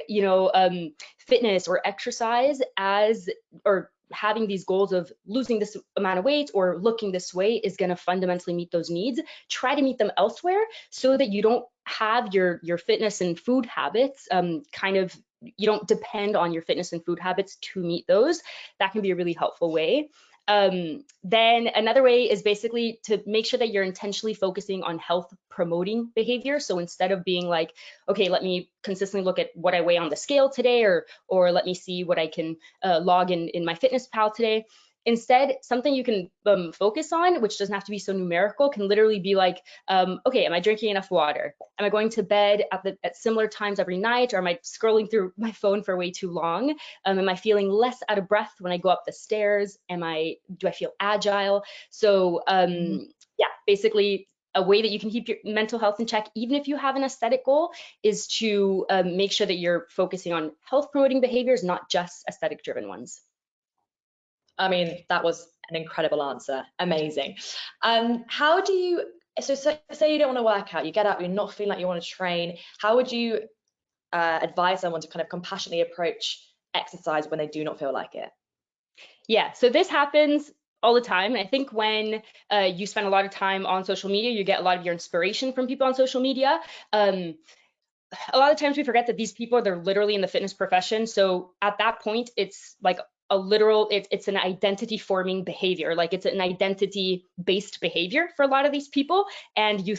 fitness or exercise as, or having these goals of losing this amount of weight or looking this way is going to fundamentally meet those needs. Try to meet them elsewhere so that you don't have your fitness and food habits you don't depend on your fitness and food habits to meet those. That can be a really helpful way. Then another way is basically to make sure that you're intentionally focusing on health promoting behavior. So instead of being like, okay, let me consistently look at what I weigh on the scale today, or let me see what I can log in my fitness pal today. Instead, something you can focus on, which doesn't have to be so numerical, can literally be like, okay, am I drinking enough water? Am I going to bed at similar times every night? Or am I scrolling through my phone for way too long? Am I feeling less out of breath when I go up the stairs? Do I feel agile? So yeah, basically a way that you can keep your mental health in check, even if you have an aesthetic goal, is to make sure that you're focusing on health promoting behaviors, not just aesthetic driven ones. I mean, that was an incredible answer. Amazing. How do you, so say you don't want to work out, you get up, you're not feeling like you want to train. How would you advise someone to kind of compassionately approach exercise when they do not feel like it? Yeah, so this happens all the time. I think when you spend a lot of time on social media, you get a lot of your inspiration from people on social media. A lot of times we forget that these people, they're literally in the fitness profession. So at that point, it's like a literal, it's an identity forming behavior. Like it's an identity based behavior for a lot of these people. And you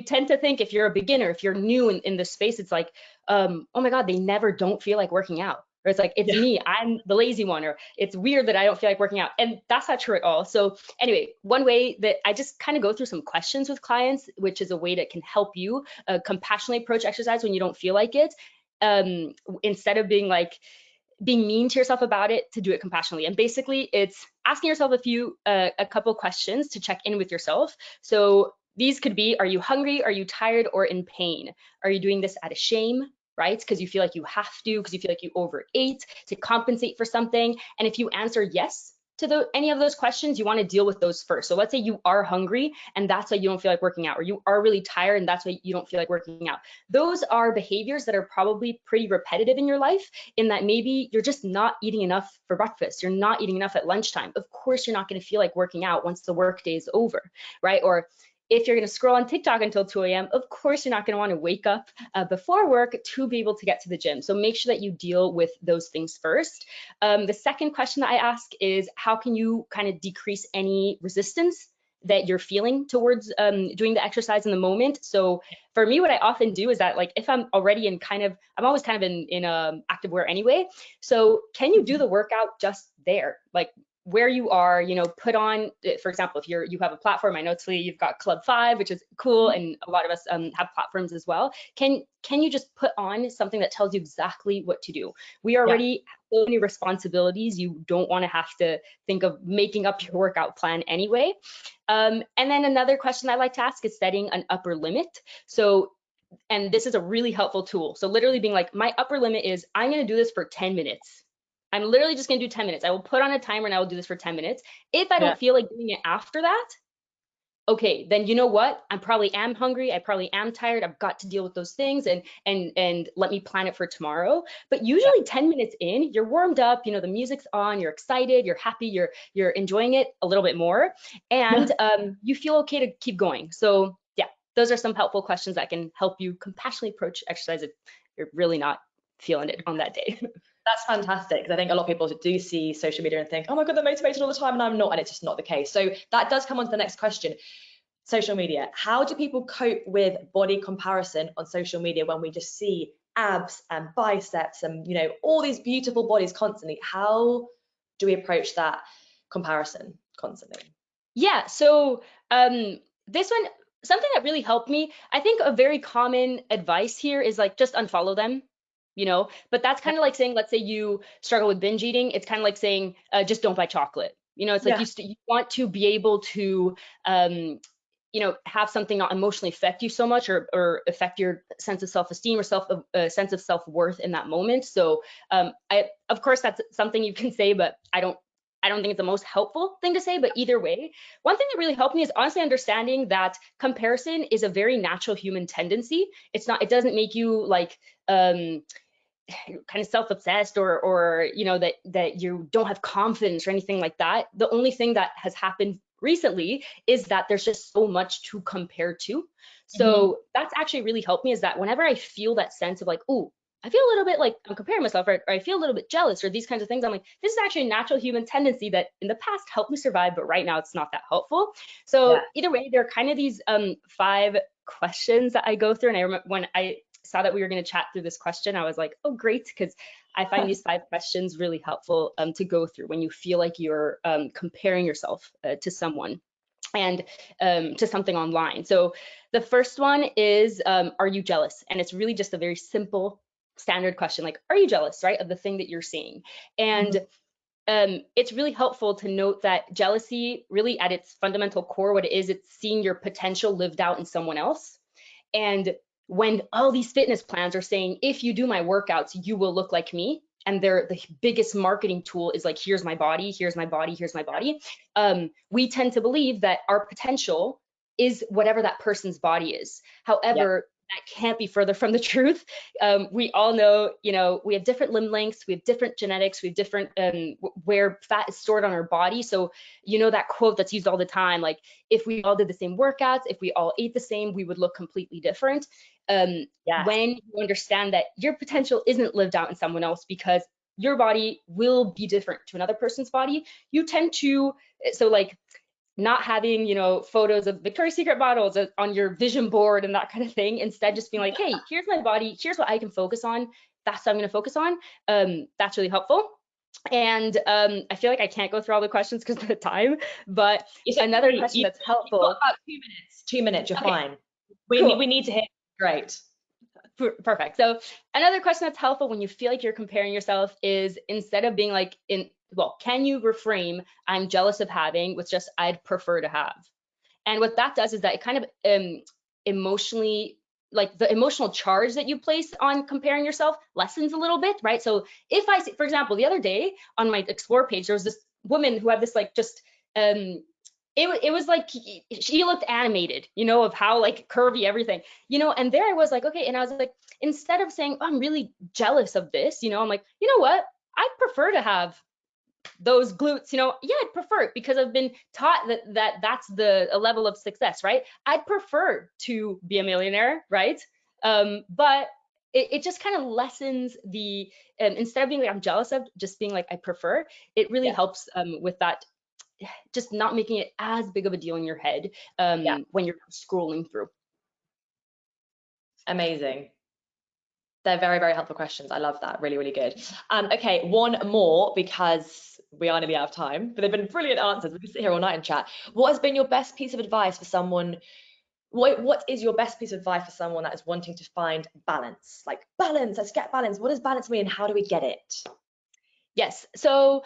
tend to think, if you're a beginner, if you're new in this space, it's like, oh my God, they never don't feel like working out. Or it's like, it's me, I'm the lazy one, or it's weird that I don't feel like working out. And that's not true at all. So anyway, one way that I just kind of go through some questions with clients, which is a way that can help you compassionately approach exercise when you don't feel like it, instead of being mean to yourself about it, to do it compassionately. And basically it's asking yourself a couple questions to check in with yourself. So these could be, are you hungry? Are you tired or in pain? Are you doing this out of shame? Right? Because you feel like you have to, because you feel like you overate to compensate for something. And if you answer yes to any of those questions, you want to deal with those first. So let's say you are hungry and that's why you don't feel like working out, or you are really tired and that's why you don't feel like working out. Those are behaviors that are probably pretty repetitive in your life, in that maybe you're just not eating enough for breakfast. You're not eating enough at lunchtime. Of course, you're not going to feel like working out once the work day is over, right? Or if you're going to scroll on TikTok until 2 a.m., of course, you're not going to want to wake up before work to be able to get to the gym. So make sure that you deal with those things first. The second question that I ask is, how can you kind of decrease any resistance that you're feeling towards doing the exercise in the moment? So for me, what I often do is that, like, if I'm already I'm always kind of in active wear anyway. So can you do the workout just there? Like, where you are, put on, for example, if you have a platform, I know Talilla, you've got Club 5, which is cool, and a lot of us have platforms as well. Can you just put on something that tells you exactly what to do? We already have so many responsibilities. You don't want to have to think of making up your workout plan anyway. And then another question I like to ask is setting an upper limit. So, and this is a really helpful tool. So literally being like, my upper limit is, I'm going to do this for 10 minutes. I'm literally just going to do 10 minutes. I will put on a timer and I will do this for 10 minutes. If I don't feel like doing it after that, okay, then you know what? I probably am hungry. I probably am tired. I've got to deal with those things, and let me plan it for tomorrow. But usually 10 minutes in, you're warmed up, the music's on, you're excited, you're happy, you're enjoying it a little bit more, and you feel okay to keep going. So yeah, those are some helpful questions that can help you compassionately approach exercise if you're really not feeling it on that day. That's fantastic, because I think a lot of people do see social media and think, oh my God, they're motivated all the time, and I'm not, and it's just not the case. So that does come on to the next question. Social media. How do people cope with body comparison on social media when we just see abs and biceps and, all these beautiful bodies constantly? How do we approach that comparison constantly? Yeah, so this one, something that really helped me, I think a very common advice here is like, just unfollow them. But that's kind of like saying, let's say you struggle with binge eating. It's kind of like saying, just don't buy chocolate. It's like you want to be able to, have something not emotionally affect you so much, or affect your sense of self-esteem or sense of self-worth in that moment. So of course, that's something you can say, but I don't think it's the most helpful thing to say. But either way, one thing that really helped me is honestly understanding that comparison is a very natural human tendency. It doesn't make you like, kind of self-obsessed or that you don't have confidence or anything like that. The only thing that has happened recently is that there's just so much to compare to. So that's actually really helped me, is that whenever I feel that sense of like, ooh, I feel a little bit like I'm comparing myself, or I feel a little bit jealous, or these kinds of things. I'm like, this is actually a natural human tendency that in the past helped me survive, but right now it's not that helpful. So either way, there are kind of these 5 questions that I go through. And I remember when I saw that we were going to chat through this question, I was like, oh, great, because I find these 5 questions really helpful to go through when you feel like you're comparing yourself to someone and to something online. So the first one is, are you jealous? And it's really just a very simple standard question, like, are you jealous, right, of the thing that you're seeing? And it's really helpful to note that jealousy, really at its fundamental core, what it is, it's seeing your potential lived out in someone else. And when all these fitness plans are saying, if you do my workouts, you will look like me, and the biggest marketing tool is like, here's my body, here's my body, here's my body. We tend to believe that our potential is whatever that person's body is. However, that can't be further from the truth. We all know, we have different limb lengths, we have different genetics, we have different where fat is stored on our body. So, that quote that's used all the time, like, if we all did the same workouts, if we all ate the same, we would look completely different. When you understand that your potential isn't lived out in someone else, because your body will be different to another person's body, you tend to, so like, not having, photos of Victoria's Secret bottles on your vision board and that kind of thing. Instead, just being like, hey, here's my body, here's what I can focus on. That's what I'm going to focus on. That's really helpful. And I feel like I can't go through all the questions because of the time, but another question that's helpful. You've got about 2 minutes. 2 minutes, you're fine. We need to hit. Great. Perfect. So another question that's helpful when you feel like you're comparing yourself is, instead of being like, can you reframe I'm jealous of having with just I'd prefer to have? And what that does is that it kind of emotionally, like the emotional charge that you place on comparing yourself lessens a little bit, right? So if I see, for example, the other day on my Explore page, there was this woman who had this like just it was like she looked animated, of how like curvy everything, and there I was like, okay, and I was like, instead of saying, oh, I'm really jealous of this, I'm like, you know what, I'd prefer to have those glutes, I'd prefer it, because I've been taught that's a level of success, right? I'd prefer to be a millionaire, right? But it just kind of lessens the, instead of being like, I'm jealous of, just being like, I prefer, it really helps with that, just not making it as big of a deal in your head when you're scrolling through. Amazing. They're very, very helpful questions. I love that. Really, really good. Okay, one more, because we are nearly out of time, but they've been brilliant answers. We can sit here all night and chat. What has been your best piece of advice for someone? What is your best piece of advice for someone that is wanting to find balance? Like, balance, let's get balance. What does balance mean? How do we get it? Yes. So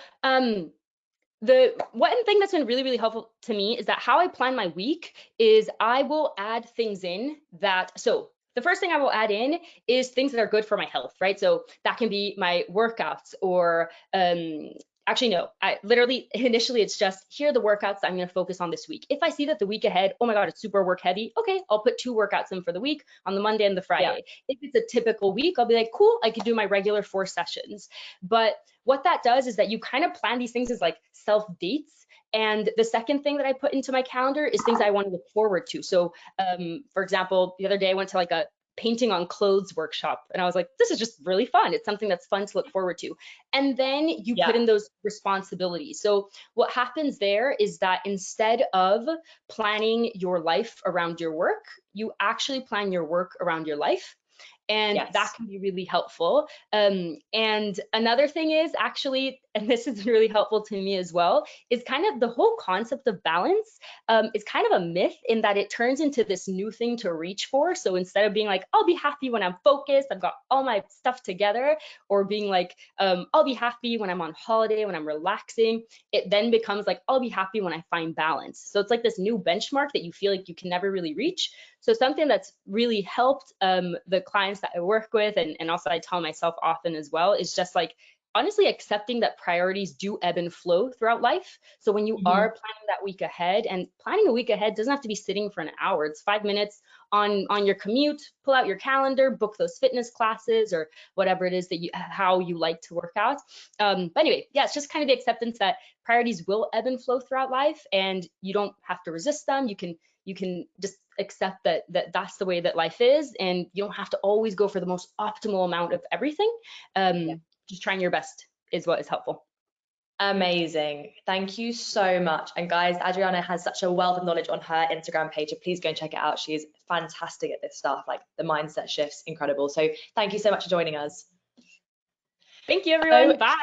the one thing that's been really, really helpful to me is that how I plan my week is I will add things in that, so the first thing I will add in is things that are good for my health, right? So that can be my workouts, or actually, no, initially it's just, here are the workouts that I'm going to focus on this week. If I see that the week ahead, oh my God, it's super work heavy, okay, I'll put 2 workouts in for the week on the Monday and the Friday. If it's a typical week, I'll be like, cool, I could do my regular 4 sessions. But what that does is that you kind of plan these things as like self dates. And the second thing that I put into my calendar is things I want to look forward to. So for example, the other day I went to like a painting on clothes workshop, and I was like, this is just really fun. It's something that's fun to look forward to. And then you put in those responsibilities. So what happens there is that instead of planning your life around your work, you actually plan your work around your life. And that can be really helpful. And another thing is actually, and this is really helpful to me as well, is kind of the whole concept of balance is kind of a myth, in that it turns into this new thing to reach for. So instead of being like, I'll be happy when I'm focused, I've got all my stuff together, or being like, I'll be happy when I'm on holiday, when I'm relaxing, it then becomes like, I'll be happy when I find balance. So it's like this new benchmark that you feel like you can never really reach. So something that's really helped the clients that I work with, and also I tell myself often as well, is just like, honestly accepting that priorities do ebb and flow throughout life. So when you are planning that week ahead, and planning a week ahead doesn't have to be sitting for an hour, it's 5 minutes on your commute, pull out your calendar, book those fitness classes or whatever it is that how you like to work out. But anyway, yeah, it's just kind of the acceptance that priorities will ebb and flow throughout life, and you don't have to resist them. You can just accept that that's the way that life is, and you don't have to always go for the most optimal amount of everything. Just trying your best is what is helpful. Amazing. Thank you so much. And guys, Adriana has such a wealth of knowledge on her Instagram page, so please go and check it out. She's fantastic at this stuff, like the mindset shifts, incredible. So thank you so much for joining us. Thank you, everyone. Bye.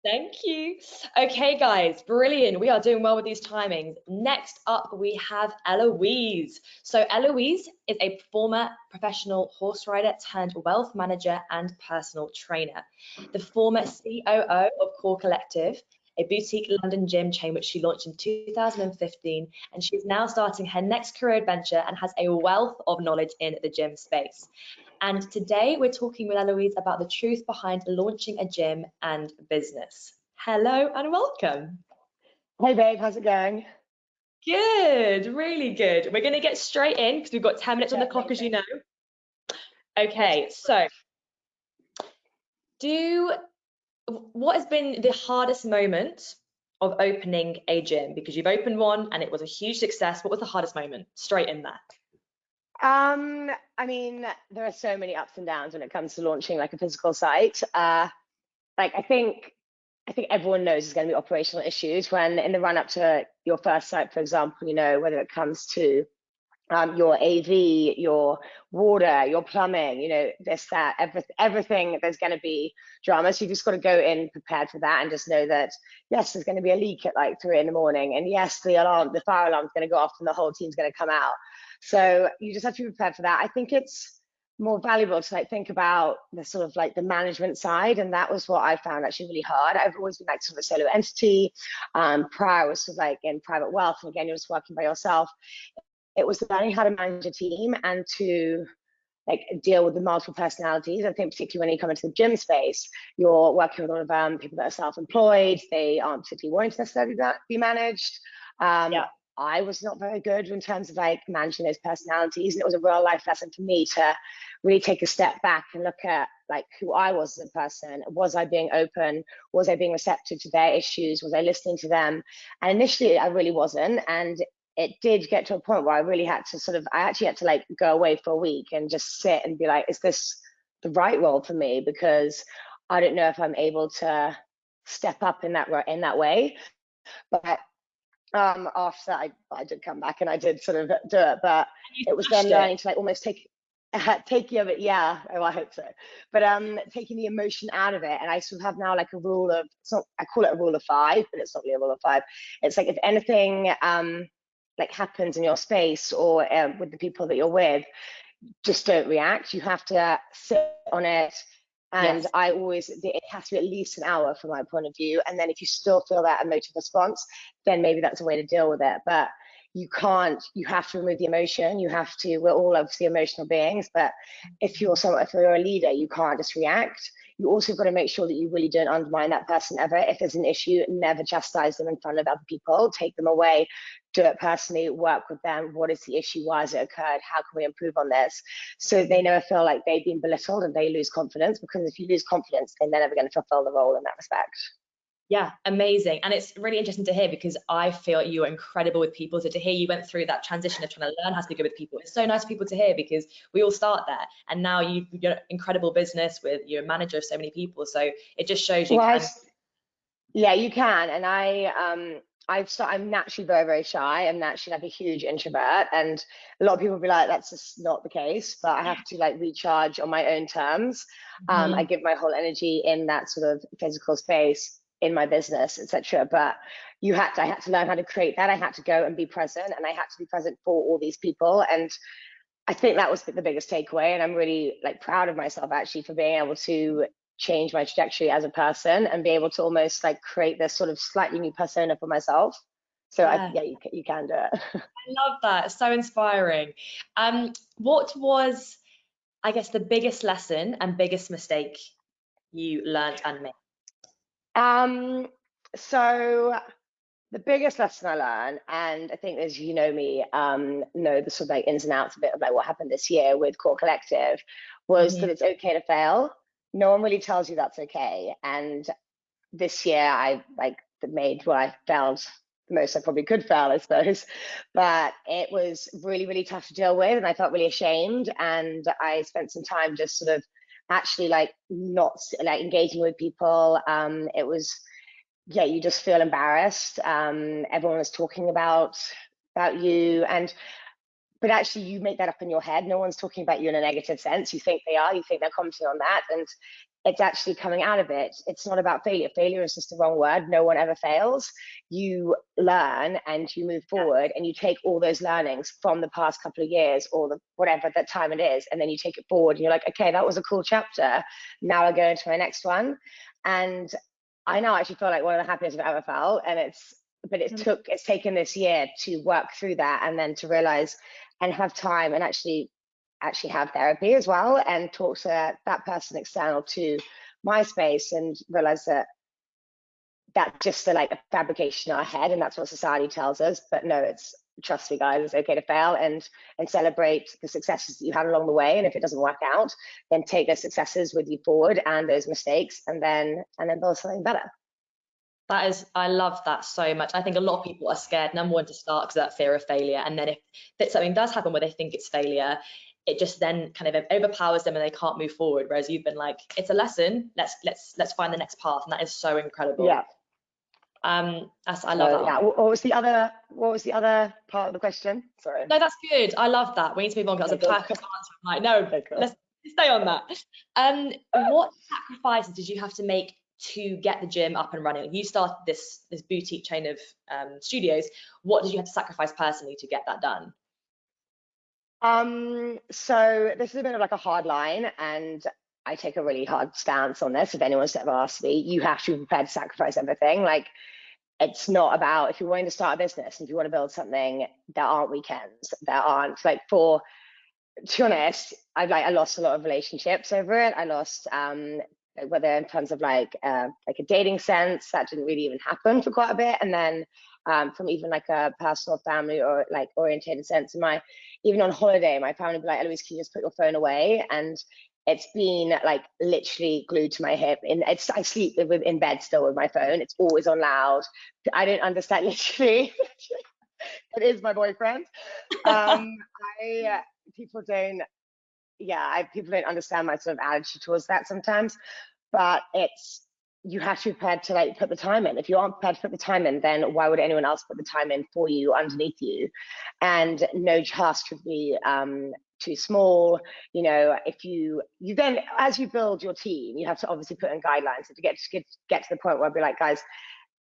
Thank you. Okay, guys, brilliant. We are doing well with these timings. Next up, we have Heloise. So Heloise is a former professional horse rider turned wealth manager and personal trainer. The former COO of Core Collective, a boutique London gym chain which she launched in 2015, and she's now starting her next career adventure and has a wealth of knowledge in the gym space. And today we're talking with Heloise about the truth behind launching a gym and business. Hello and welcome. Hey babe, how's it going? Good, really good. We're going to get straight in because we've got 10 minutes on the clock, as you know. Okay, so what has been the hardest moment of opening a gym? Because you've opened one and it was a huge success. What was the hardest moment? Straight in there. I mean, there are so many ups and downs when it comes to launching like a physical site. Like I think everyone knows there's going to be operational issues when in the run up to your first site, for example, you know, whether it comes to your AV, your water, your plumbing, you know, this, that, everything, there's going to be drama. So you just got to go in prepared for that and just know that, yes, there's going to be a leak at like 3 in the morning. And yes, the fire alarm is going to go off and the whole team's going to come out. So you just have to be prepared for that. I think it's more valuable to like think about the sort of like the management side, and that was what I found actually really hard. I've always been like sort of a solo entity. Prior I was sort of like in private wealth, and again, you're just working by yourself. It was learning how to manage a team and to like deal with the multiple personalities. I think particularly when you come into the gym space, you're working with a lot of people that are self-employed. They aren't particularly wanting to necessarily be managed. I was not very good in terms of like managing those personalities, and it was a real life lesson for me to really take a step back and look at like who I was as a person. Was I being open? Was I being receptive to their issues? Was I listening to them? And initially I really wasn't, and it did get to a point where I really had to I actually had to like go away for a week and just sit and be like, is this the right role for me? Because I don't know if I'm able to step up in that way. But after that, I did come back and I did sort of do it, but it was then learning to like almost take of it. Yeah, oh, I hope so. But taking the emotion out of it, and I sort of have now like a rule of, I call it a rule of 5, but it's not really a rule of 5. It's like if anything like happens in your space or with the people that you're with, just don't react. You have to sit on it. And yes. It has to be at least an hour from my point of view. And then if you still feel that emotive response, then maybe that's a way to deal with it. But you have to remove the emotion. We're all obviously emotional beings, but if you're a leader, you can't just react. You also got to make sure that you really don't undermine that person ever. If there's an issue, never chastise them in front of other people. Take them away, do it personally, work with them. What is the issue? Why has it occurred? How can we improve on this? So they never feel like they've been belittled and they lose confidence, because if you lose confidence, then they're never going to fulfill the role in that respect. Yeah, amazing. And it's really interesting to hear, because I feel you are incredible with people. So to hear you went through that transition of trying to learn how to be good with people, it's so nice for people to hear, because we all start there. And now you've got an incredible business with, you're a manager of so many people. So it just shows you can. Yeah, you can. And I'm naturally very, very shy. I'm naturally like a huge introvert. And a lot of people will be like, that's just not the case. But I have to like recharge on my own terms. I give my whole energy in that sort of physical space in my business, etc. But I had to learn how to create that. I had to go and be present, and I had to be present for all these people. And I think that was the biggest takeaway. And I'm really like proud of myself actually for being able to change my trajectory as a person and be able to almost like create this sort of slightly new persona for myself. So yeah, you can do it. I love that. It's so inspiring. What was, I guess, the biggest lesson and biggest mistake you learned and made? So the biggest lesson I learned, and I think as you know me, know the sort of like ins and outs a bit of like what happened this year with Core Collective, was that it's okay to fail. No one really tells you that's okay. And this year I made what I failed the most I probably could fail, I suppose. But it was really, really tough to deal with, and I felt really ashamed. And I spent some time just sort of actually like not like engaging with people. It was, yeah, you just feel embarrassed. Everyone was talking about you, but actually you make that up in your head. No one's talking about you in a negative sense. You think they are, you think they're commenting on that, and it's actually coming out of it. It's not about failure. Failure is just the wrong word. No one ever fails. You learn and you move forward, and you take all those learnings from the past couple of years or whatever that time it is, and then you take it forward and you're like, okay, that was a cool chapter. Now I go into my next one. And I now actually feel like one of the happiest I've ever felt. And it's taken this year to work through that, and then to realize and have time and actually have therapy as well, and talk to that person external to my space, and realize that just like a fabrication in our head, and that's what society tells us. But no, it's, trust me guys, it's okay to fail, and celebrate the successes that you had along the way. And if it doesn't work out, then take those successes with you forward and those mistakes, and then build something better. I love that so much. I think a lot of people are scared, number one, to start because of that fear of failure. And then if something does happen where they think it's failure, it just then kind of overpowers them and they can't move forward. Whereas you've been like, it's a lesson, let's find the next path. And that is so incredible. Yeah. I love that. Yeah. What was the other part of the question? Sorry. No, that's good. I love that. We need to move on because that was a perfect answer. I'm like, no, let's stay on that. What sacrifices did you have to make to get the gym up and running? You started this boutique chain of studios. What did you have to sacrifice personally to get that done? So this is a bit of like a hard line, and I take a really hard stance on this. If anyone's ever asked me, you have to be prepared to sacrifice everything. Like, it's not about, if you're wanting to start a business, if you want to build something, there aren't weekends. There aren't, like, to be honest, I lost a lot of relationships over it. I lost, whether in terms of like a dating sense, that didn't really even happen for quite a bit. And then from even like a personal family or like orientated sense, even on holiday, my family would be like, Heloise, can you just put your phone away? And it's been like literally glued to my hip. I sleep in bed still with my phone. It's always on loud. I don't understand, literally. It is my boyfriend. People don't understand my sort of attitude towards that sometimes, but you have to be prepared to like put the time in. If you aren't prepared to put the time in, then why would anyone else put the time in for you, underneath you? And no task should be too small. You know, if you then, as you build your team, you have to obviously put in guidelines to get to the point where I'd be like, guys,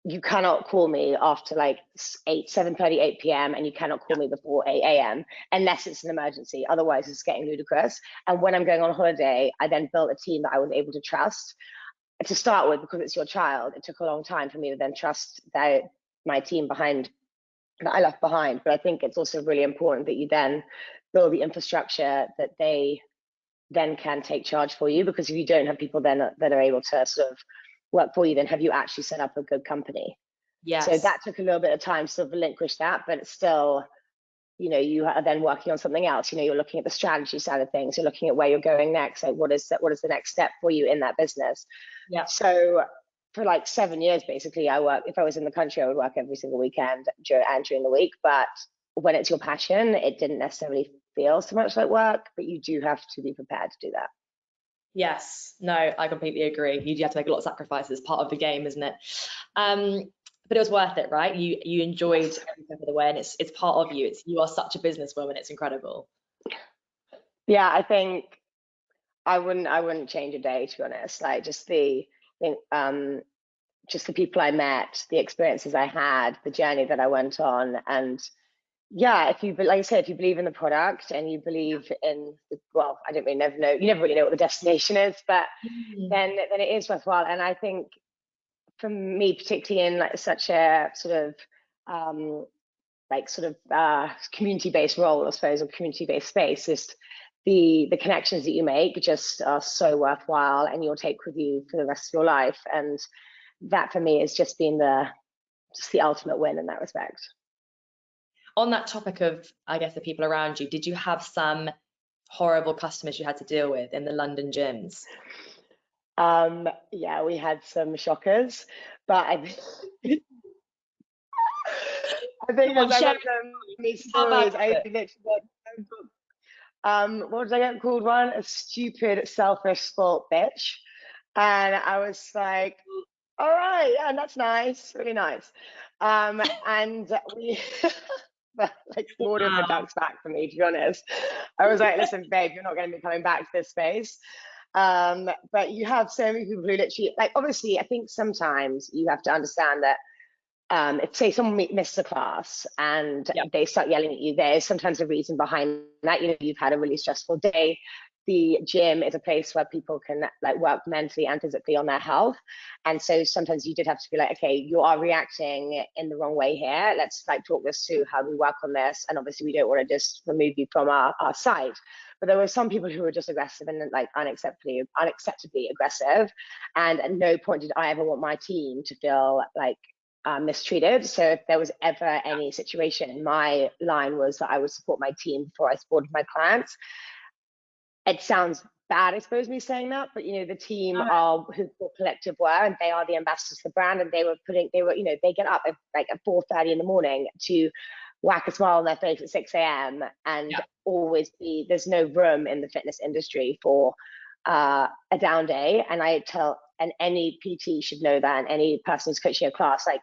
you cannot call me after like 7:30, 8 p.m. and you cannot call me before 8 a.m. unless it's an emergency. Otherwise, it's getting ludicrous. And when I'm going on holiday, I then built a team that I was able to trust to start with, because it's your child. It took a long time for me to then trust my team that I left behind. But I think it's also really important that you then build the infrastructure that they then can take charge for you, because if you don't have people then that are able to sort of work for you, then have you actually set up a good company? Yes. So that took a little bit of time to sort of relinquish that, but it's still, you know, you are then working on something else. You know, you're looking at the strategy side of things. You're looking at where you're going next. Like, what is the next step for you in that business? Yeah. So for like 7 years, basically, if I was in the country, I would work every single weekend and during the week. But when it's your passion, it didn't necessarily feel so much like work, but you do have to be prepared to do that. Yes, no, I completely agree. You do have to make a lot of sacrifices, part of the game, isn't it? But it was worth it, right? You enjoyed every step of the way, and it's part of you. You are such a businesswoman. It's incredible. Yeah, I think I wouldn't change a day, to be honest. Like, just the people I met, the experiences I had, the journey that I went on, and yeah, if you believe in the product and you believe in I don't really never know. You never really know what the destination is, but then it is worthwhile. And I think for me, particularly in like such a sort of community-based role, I suppose, or community-based space, is the connections that you make just are so worthwhile, and you'll take with you for the rest of your life. And that for me has just been the ultimate win in that respect. On that topic of, I guess, the people around you, did you have some horrible customers you had to deal with in the London gyms? Yeah, we had some shockers, but I think Come on, I've share got so many How bad stories. was I it? literally what did I get called one? A stupid, selfish, spoilt bitch. And I was like, all right, yeah, that's nice, really nice. And we like water in the duck's back for me, to be honest. I was like, listen, babe, you're not going to be coming back to this space. But you have so many people who literally, like, obviously, I think sometimes you have to understand that if, say, someone misses a class and they start yelling at you, there's sometimes a reason behind that. You know, you've had a really stressful day. The gym is a place where people can like work mentally and physically on their health. And so sometimes you did have to be like, okay, you are reacting in the wrong way here. Let's like talk this through how we work on this. And obviously we don't want to just remove you from our site. But there were some people who were just aggressive and like unacceptably aggressive. And at no point did I ever want my team to feel like mistreated. So if there was ever any situation, my line was that I would support my team before I supported my clients. It sounds bad, I suppose, me saying that, but you know, the team are who the collective were, and they are the ambassadors for the brand, and they were, you know, they get up at 4:30 in the morning to whack a smile on their face at 6 a.m. and always be, there's no room in the fitness industry for a down day. And I tell, and any PT should know that, and any person who's coaching a class, like,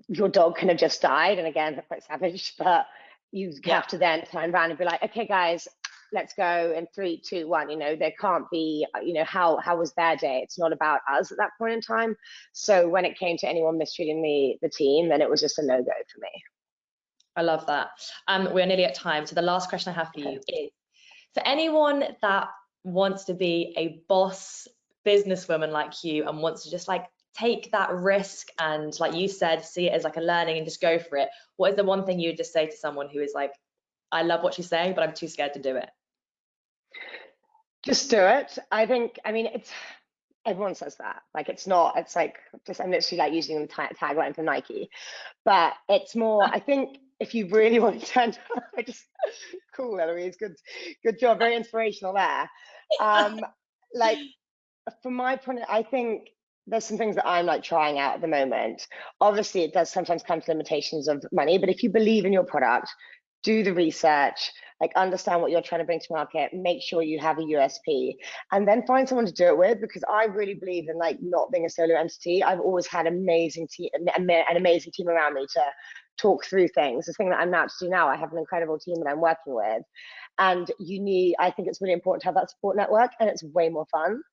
your dog can have just died, and again, that's quite savage, but you have to then turn around and be like, okay, guys, let's go in 3, 2, 1. You know, there can't be, you know, how was their day? It's not about us at that point in time. So when it came to anyone mistreating the team, then it was just a no-go for me. I love that. We're nearly at time. So the last question I have for you is, for anyone that wants to be a boss businesswoman like you and wants to just like take that risk and, like you said, see it as like a learning and just go for it, what is the one thing you would just say to someone who is like, I love what she's saying, but I'm too scared to do it? Just do it. I mean, it's, everyone says that. Like, it's not, it's like, just, I'm literally like using the tagline from Nike. But it's more, I think, if you really want to turn, I just, cool, Heloise, good job, very inspirational there. Like, from my point, I think there's some things that I'm like trying out at the moment. Obviously, it does sometimes come to limitations of money, but if you believe in your product, do the research, like understand what you're trying to bring to market, make sure you have a USP, and then find someone to do it with, because I really believe in like not being a solo entity. I've always had an amazing team around me to talk through things. The thing that I'm now to do now, I have an incredible team that I'm working with, and I think it's really important to have that support network, and it's way more fun.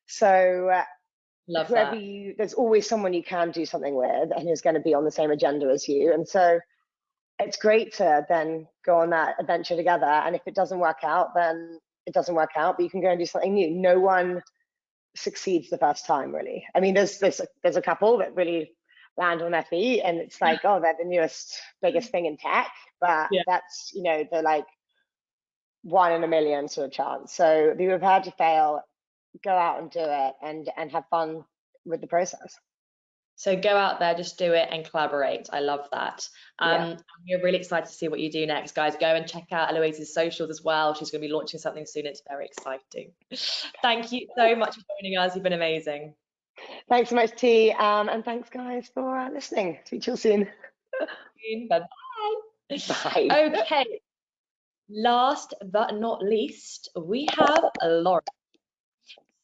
So there's always someone you can do something with and who's going to be on the same agenda as you. And so it's great to then go on that adventure together. And if it doesn't work out, then it doesn't work out, but you can go and do something new. No one succeeds the first time, really. I mean, there's a couple that really land on their feet and it's like, oh, they're the newest, biggest thing in tech, but that's, you know, the like 1 in a million sort of chance. So be prepared to fail, go out and do it, and have fun with the process. So go out there, just do it and collaborate. I love that. We're really excited to see what you do next, guys. Go and check out Heloise's socials as well. She's going to be launching something soon. It's very exciting. Thank you so much for joining us. You've been amazing. Thanks so much, T. And thanks, guys, for listening. Speak to you soon. Bye-bye. Bye. Okay. Last but not least, we have Lawrence.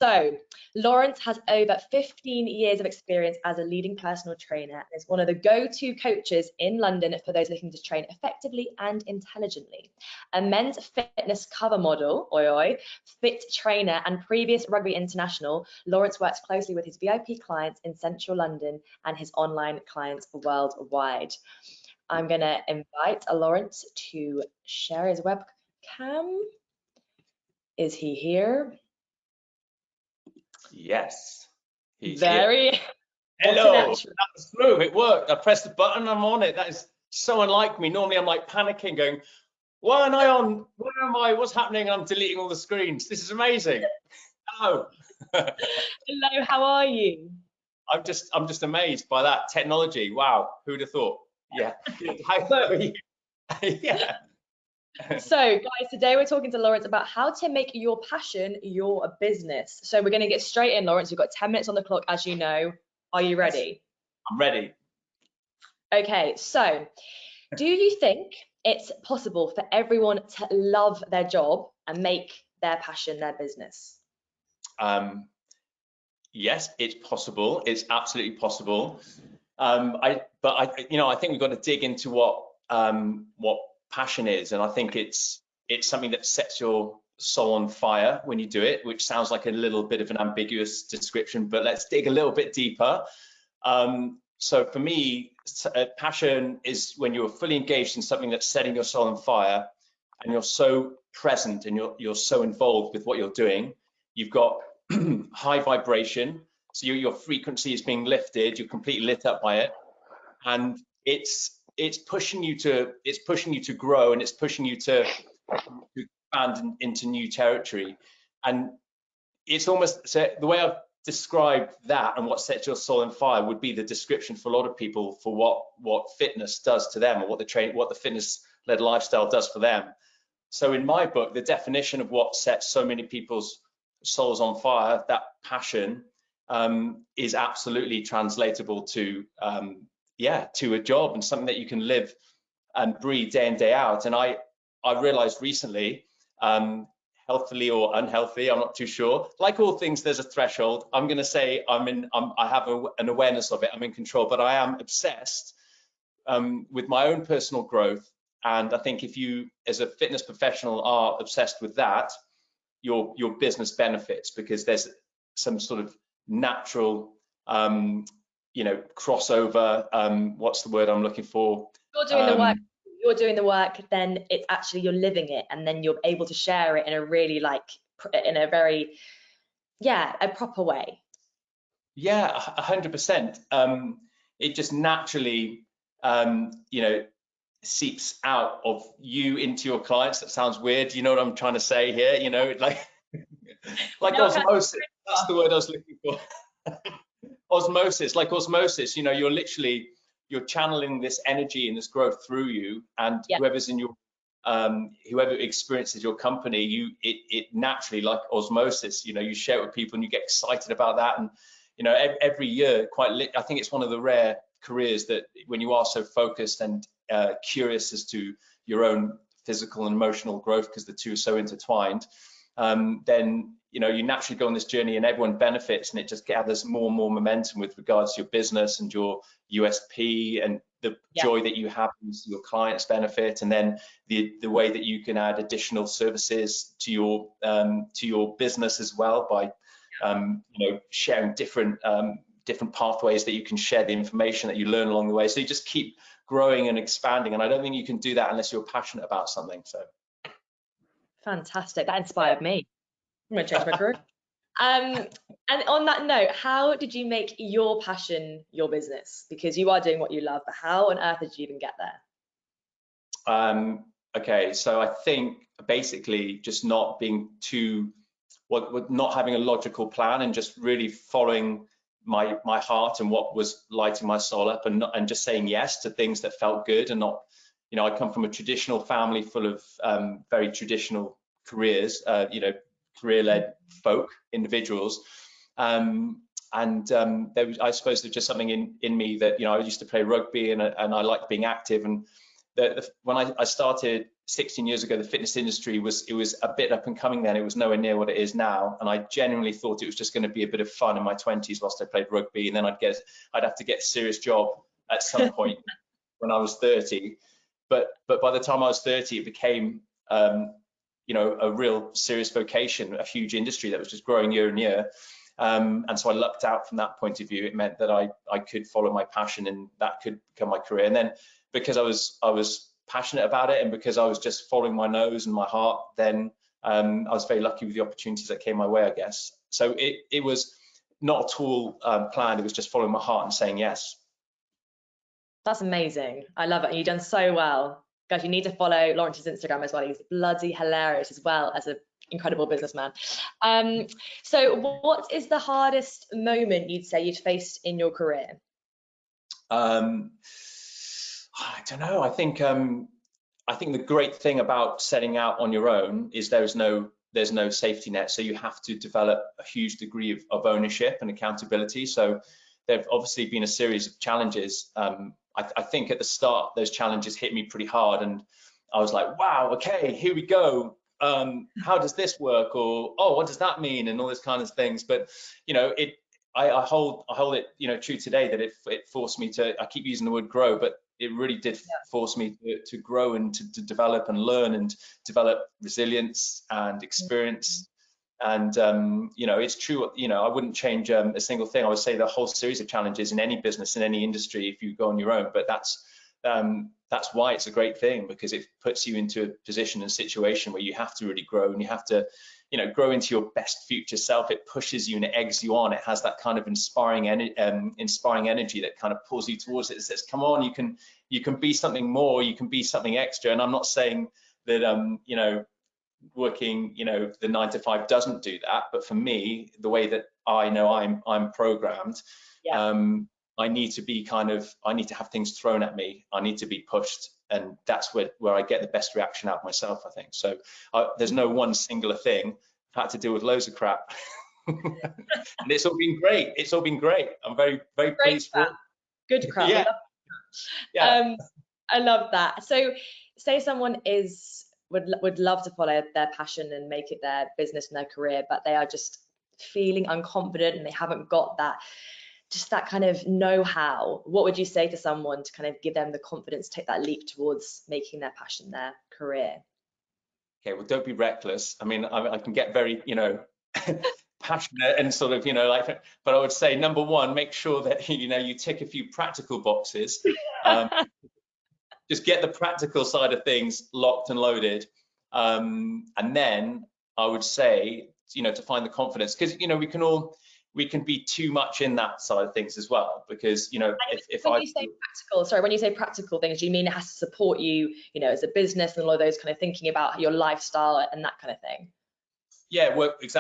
So Lawrence has over 15 years of experience as a leading personal trainer and is one of the go-to coaches in London for those looking to train effectively and intelligently. A men's fitness cover model, fit trainer and previous rugby international, Lawrence works closely with his VIP clients in central London and his online clients worldwide. I'm going to invite Lawrence to share his webcam. Is he here? Yes, he's here. Hello, that was smooth. It worked. I pressed the button. I'm on it. That is so unlike me. Normally, I'm like panicking, going, Why am I on? Where am I? What's happening? I'm deleting all the screens. This is amazing. Hello. Hello, how are you? I'm just amazed by that technology. Wow, who'd have thought? Yeah. Good. How are you? Yeah. So, guys, today we're talking to Lawrence about how to make your passion your business. So we're going to get straight in, Lawrence. We've got 10 minutes on the clock, as you know. Are you ready? I'm ready. Okay, so do you think it's possible for everyone to love their job and make their passion their business? Yes, it's possible. It's absolutely possible. I think we've got to dig into what passion is, and I think it's something that sets your soul on fire when you do it, which sounds like a little bit of an ambiguous description, but let's dig a little bit deeper. So for me, passion is when you're fully engaged in something that's setting your soul on fire, and you're so present and you're so involved with what you're doing. You've got high vibration, so your frequency is being lifted. You're completely lit up by it, and it's pushing you to grow, and it's pushing you to expand into new territory. And it's almost, so the way I've described that and what sets your soul on fire would be the description for a lot of people for what fitness does to them, or what the fitness-led lifestyle does for them. So in my book, the definition of what sets so many people's souls on fire, that passion, is absolutely translatable to a job and something that you can live and breathe day in, day out. And I realized recently, healthily or unhealthy, I'm not too sure. Like all things, there's a threshold. I'm going to say I have an awareness of it. I'm in control, but I am obsessed with my own personal growth. And I think if you, as a fitness professional, are obsessed with that, your business benefits, because there's some sort of natural, crossover. What's the word I'm looking for? You're doing the work. You're doing the work, then it's actually you're living it, and then you're able to share it in a really in a very, a proper way. Yeah, 100%. It just naturally, seeps out of you into your clients. That sounds weird. You know what I'm trying to say here? Like osmosis. That's the word I was looking for. Osmosis, like osmosis. You're channeling this energy and this growth through you, and whoever's in your whoever experiences your company, it naturally, like osmosis, you share it with people and you get excited about that. And every year, I think it's one of the rare careers that when you are so focused and curious as to your own physical and emotional growth, because the two are so intertwined, then you naturally go on this journey and everyone benefits, and it just gathers more and more momentum with regards to your business and your USP, and the joy that you have as your clients benefit, and then the way that you can add additional services to your business as well by sharing different pathways that you can share the information that you learn along the way. So you just keep growing and expanding, and I don't think you can do that unless you're passionate about something. So fantastic, that inspired me. I'm gonna change my career. And on that note, how did you make your passion your business? Because you are doing what you love, but how on earth did you even get there? Okay, so I think basically just not being not having a logical plan, and just really following my heart and what was lighting my soul up, and just saying yes to things that felt good, and not, I come from a traditional family full of very traditional careers, career-led folk, individuals, I suppose there's just something in me that, I used to play rugby, and I liked being active, and when I started 16 years ago, the fitness industry was a bit up and coming then. It was nowhere near what it is now, and I genuinely thought it was just going to be a bit of fun in my 20s whilst I played rugby, and then I'd have to get a serious job at some point when I was 30. But by the time I was 30, it became a real serious vocation, a huge industry that was just growing year on year. And so I lucked out from that point of view. It meant that I could follow my passion, and that could become my career. And then because I was passionate about it, and because I was just following my nose and my heart, then I was very lucky with the opportunities that came my way, I guess. So it was not at all planned. It was just following my heart and saying yes. That's amazing. I love it. You've done so well. Guys, you need to follow Lawrence's Instagram as well. He's bloody hilarious as well as an incredible businessman. So what is the hardest moment you'd say you'd faced in your career? I don't know. I think the great thing about setting out on your own is there's no safety net. So you have to develop a huge degree of ownership and accountability. So there've obviously been a series of challenges. I think at the start, those challenges hit me pretty hard, and I was like, wow, okay, here we go. How does this work? Or, oh, what does that mean? And all this kind of things. But, you know, I hold it, you know, true today that it forced me to, I keep using the word grow, but it really did force me to grow and to develop and learn and develop resilience and experience. And, you know, it's true, you know, I wouldn't change a single thing. I would say the whole series of challenges in any business, in any industry, if you go on your own, but that's why it's a great thing, because it puts you into a position and situation where you have to really grow, and you have to, you know, grow into your best future self. It pushes you and it eggs you on. It has that kind of inspiring energy that kind of pulls you towards it. It says, come on, you can be something more, you can be something extra. And I'm not saying that, you know, working, you know, the 9 to 5 doesn't do that, but for me, the way that I know I'm programmed, I need to have things thrown at me. I need to be pushed, and that's where I get the best reaction out of myself, I think. So there's no one singular thing. I've had to deal with loads of crap, and it's all been great. It's all been great. I'm very, very pleased for it. Good crap. Yeah. Yeah. I love that. So say someone would love to follow their passion and make it their business and their career, but they are just feeling unconfident and they haven't got that kind of know-how. What would you say to someone to kind of give them the confidence to take that leap towards making their passion their career? Okay, well, don't be reckless. I mean, I can get very, you know, passionate and sort of, you know, like, but I would say, number one, make sure that, you know, you tick a few practical boxes. Just get the practical side of things locked and loaded. And then I would say, you know, to find the confidence, because, you know, we can be too much in that side of things as well, because, you know, when you say practical things, do you mean it has to support you, you know, as a business and all of those kind of thinking about your lifestyle and that kind of thing? Yeah, work it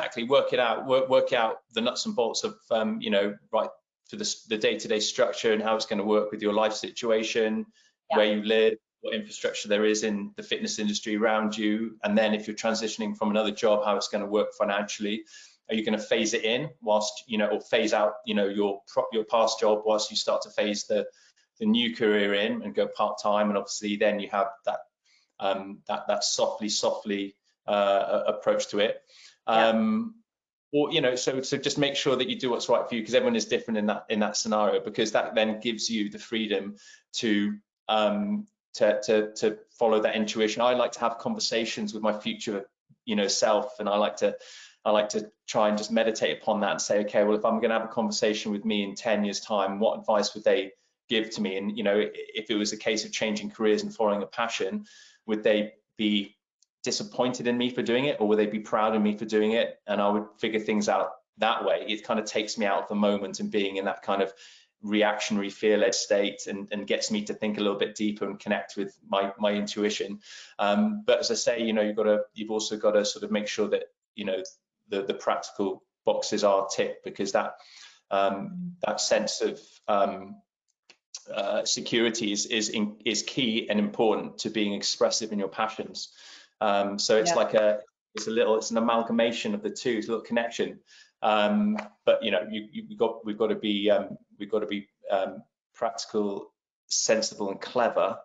out, work out the nuts and bolts of, you know, right, for the day-to-day structure and how it's going to work with your life situation, where you live, what infrastructure there is in the fitness industry around you, and then if you're transitioning from another job, how it's going to work financially. Are you going to phase it in whilst, you know, or phase out, you know, your past job whilst you start to phase the new career in and go part-time? And obviously then you have that that softly approach to it. Or, you know, so just make sure that you do what's right for you, because everyone is different in that scenario, because that then gives you the freedom to follow that intuition. I like to have conversations with my future, you know, self, and I like to try and just meditate upon that and say, okay, well, if I'm going to have a conversation with me in 10 years time, what advice would they give to me? And, you know, if it was a case of changing careers and following a passion, would they be disappointed in me for doing it, or would they be proud of me for doing it? And I would figure things out that way. It kind of takes me out of the moment and being in that kind of reactionary, fear-led state, and gets me to think a little bit deeper and connect with my intuition. But as I say, you know, you've also got to sort of make sure that, you know, the practical boxes are ticked, because that sense of security is key and important to being expressive in your passions. So it's like it's an amalgamation of the two, it's a little connection. But you know, we've got to be practical, sensible, and clever,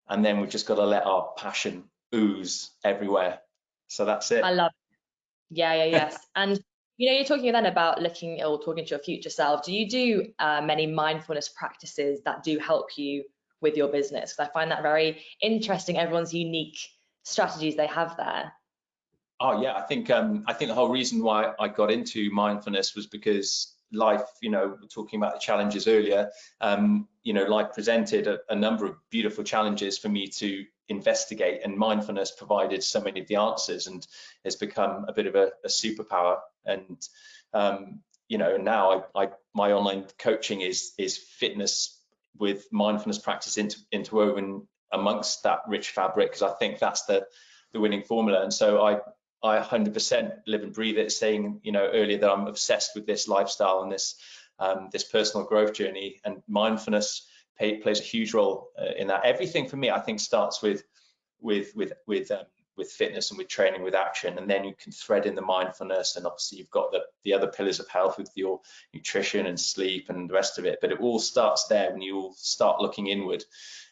and then we've just got to let our passion ooze everywhere. So that's it. I love it. Yes. And you know, you're talking then about talking to your future self. Do you do many mindfulness practices that do help you with your business? Because I find that very interesting. Everyone's unique strategies they have there. Oh yeah, I think the whole reason why I got into mindfulness was because life, you know, we're talking about the challenges earlier, you know, life presented a number of beautiful challenges for me to investigate, and mindfulness provided so many of the answers, and has become a bit of a superpower. And you know, now my online coaching is fitness with mindfulness practice interwoven amongst that rich fabric, because I think that's the winning formula. And so I 100% live and breathe it, saying, you know, earlier that I'm obsessed with this lifestyle and this this personal growth journey, and mindfulness plays a huge role in that. Everything for me, I think, starts with fitness and with training, with action, and then you can thread in the mindfulness, and obviously you've got the other pillars of health with your nutrition and sleep and the rest of it. But it all starts there when you all start looking inward.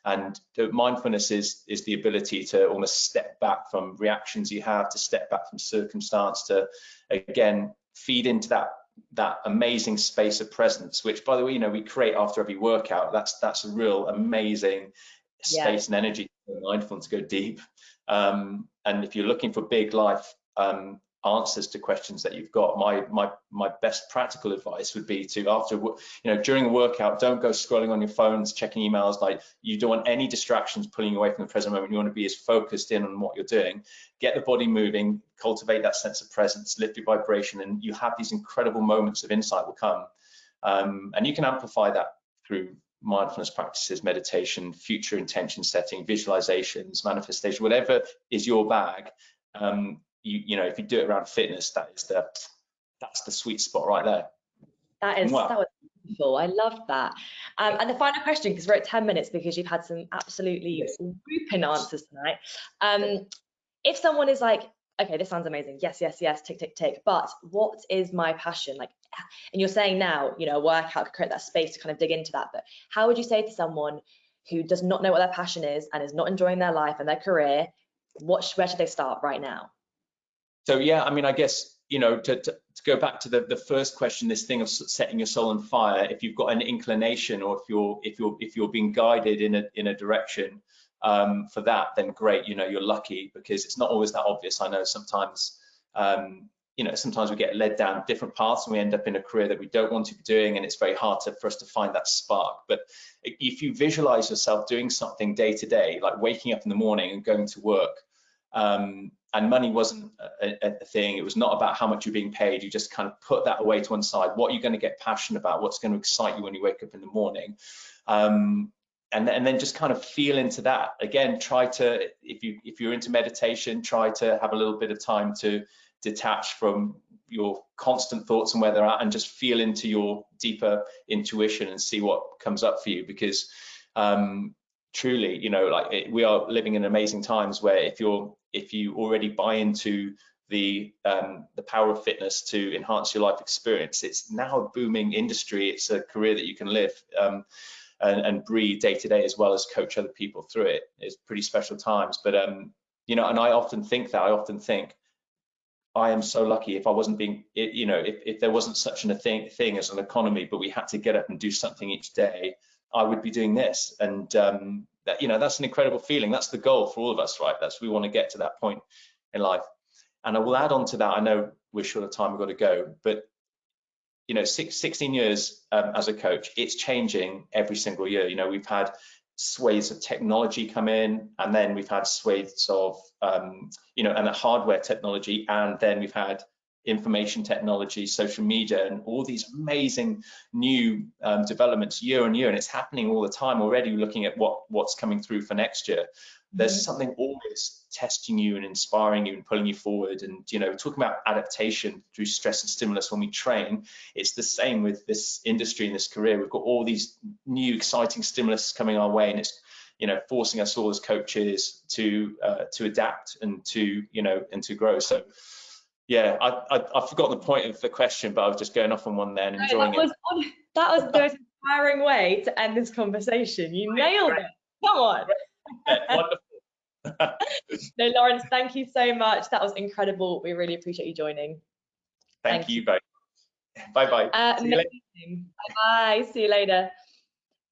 And the mindfulness is the ability to almost step back from reactions you have, to step back from circumstance, to again feed into that amazing space of presence, which, by the way, you know, we create after every workout. That's a real amazing space and energy for mindfulness to go deep. And if you're looking for big life answers to questions that you've got, my best practical advice would be to, after, you know, during a workout, don't go scrolling on your phones, checking emails. Like, you don't want any distractions pulling you away from the present moment. You want to be as focused in on what you're doing. Get the body moving, cultivate that sense of presence, lift your vibration, and you have these incredible moments of insight will come. And you can amplify that through mindfulness practices, meditation, future intention setting, visualizations, manifestation, whatever is your bag. You know, if you do it around fitness, that's the sweet spot right there. That was beautiful. I loved that. And the final question, because we're at 10 minutes, because you've had some absolutely whooping answers tonight. If someone is like, okay, this sounds amazing, yes, tick, tick, tick, but what is my passion? Like, and you're saying now, you know, a workout could create that space to kind of dig into that, but how would you say to someone who does not know what their passion is and is not enjoying their life and their career, where should they start right now? So yeah, I mean, I guess, you know, to go back to the first question, this thing of setting your soul on fire, if you've got an inclination, or if you're being guided in a direction for that, then great, you know, you're lucky, because it's not always that obvious. I know sometimes, you know, sometimes we get led down different paths and we end up in a career that we don't want to be doing, and it's very hard for us to find that spark. But if you visualize yourself doing something day to day, like waking up in the morning and going to work, and money wasn't a thing, it was not about how much you're being paid, you just kind of put that away to one side. What are you going to get passionate about? What's going to excite you when you wake up in the morning? And then just kind of feel into that. Again, try to, if you're into meditation, try to have a little bit of time to detach from your constant thoughts and where they're at, and just feel into your deeper intuition and see what comes up for you. Because truly, you know, like, we are living in amazing times where if you already buy into the power of fitness to enhance your life experience, it's now a booming industry. It's a career that you can live and breathe day to day, as well as coach other people through it. It's pretty special times. But you know, and I often think I am so lucky. If I wasn't being, you know, if there wasn't such a thing as an economy, but we had to get up and do something each day, I would be doing this. And that, you know, that's an incredible feeling. That's the goal for all of us, right? We want to get to that point in life. And I will add on to that, I know we're short of time, we've got to go, but you know, 16 years as a coach, it's changing every single year. You know, we've had swathes of technology come in, and then we've had swathes of you know, and the hardware technology, and then we've had information technology, social media, and all these amazing new developments year on year. And it's happening all the time already. Looking at what's coming through for next year, there's something always testing you and inspiring you and pulling you forward. And you know, talking about adaptation through stress and stimulus when we train, it's the same with this industry and this career. We've got all these new exciting stimulus coming our way, and it's, you know, forcing us all as coaches to adapt and to, you know, and to grow. So yeah, I've forgotten the point of the question, but I was just going off on one there and enjoying it. That was the most inspiring way to end this conversation. You nailed it. Come on. Wonderful. No, Lawrence, thank you so much. That was incredible. We really appreciate you joining. Thank you very much. Bye-bye. Amazing. Bye-bye. See you later.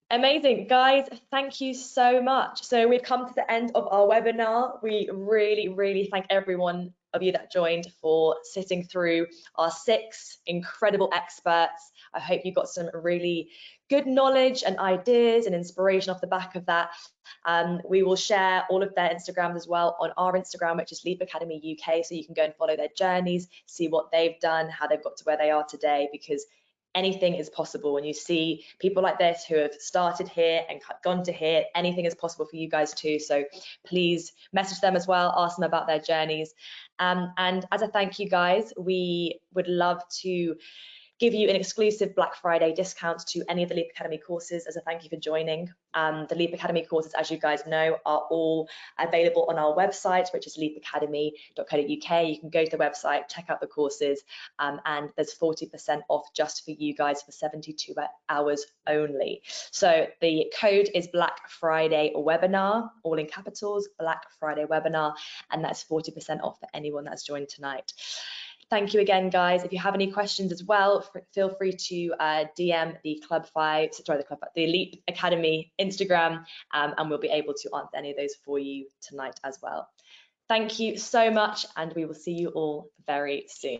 Amazing, guys, thank you so much. So we've come to the end of our webinar. We really thank everyone of you that joined for sitting through our 6 incredible experts. I hope you got some really good knowledge and ideas and inspiration off the back of that. We will share all of their Instagrams as well on our Instagram, which is Leap Academy UK, so you can go and follow their journeys, see what they've done, how they've got to where they are today, because anything is possible. When you see people like this who have started here and gone to here, anything is possible for you guys too. So please message them as well, ask them about their journeys. And as a thank you guys, we would love to give you an exclusive Black Friday discount to any of the Leap Academy courses as a thank you for joining. The Leap Academy courses, as you guys know, are all available on our website, which is leapacademy.co.uk. You can go to the website, check out the courses, and there's 40% off just for you guys for 72 hours only. So the code is Black Friday Webinar, all in capitals, Black Friday Webinar, and that's 40% off for anyone that's joined tonight. Thank you again, guys. If you have any questions as well, feel free to DM the the Leap Academy Instagram, and we'll be able to answer any of those for you tonight as well. Thank you so much, and we will see you all very soon.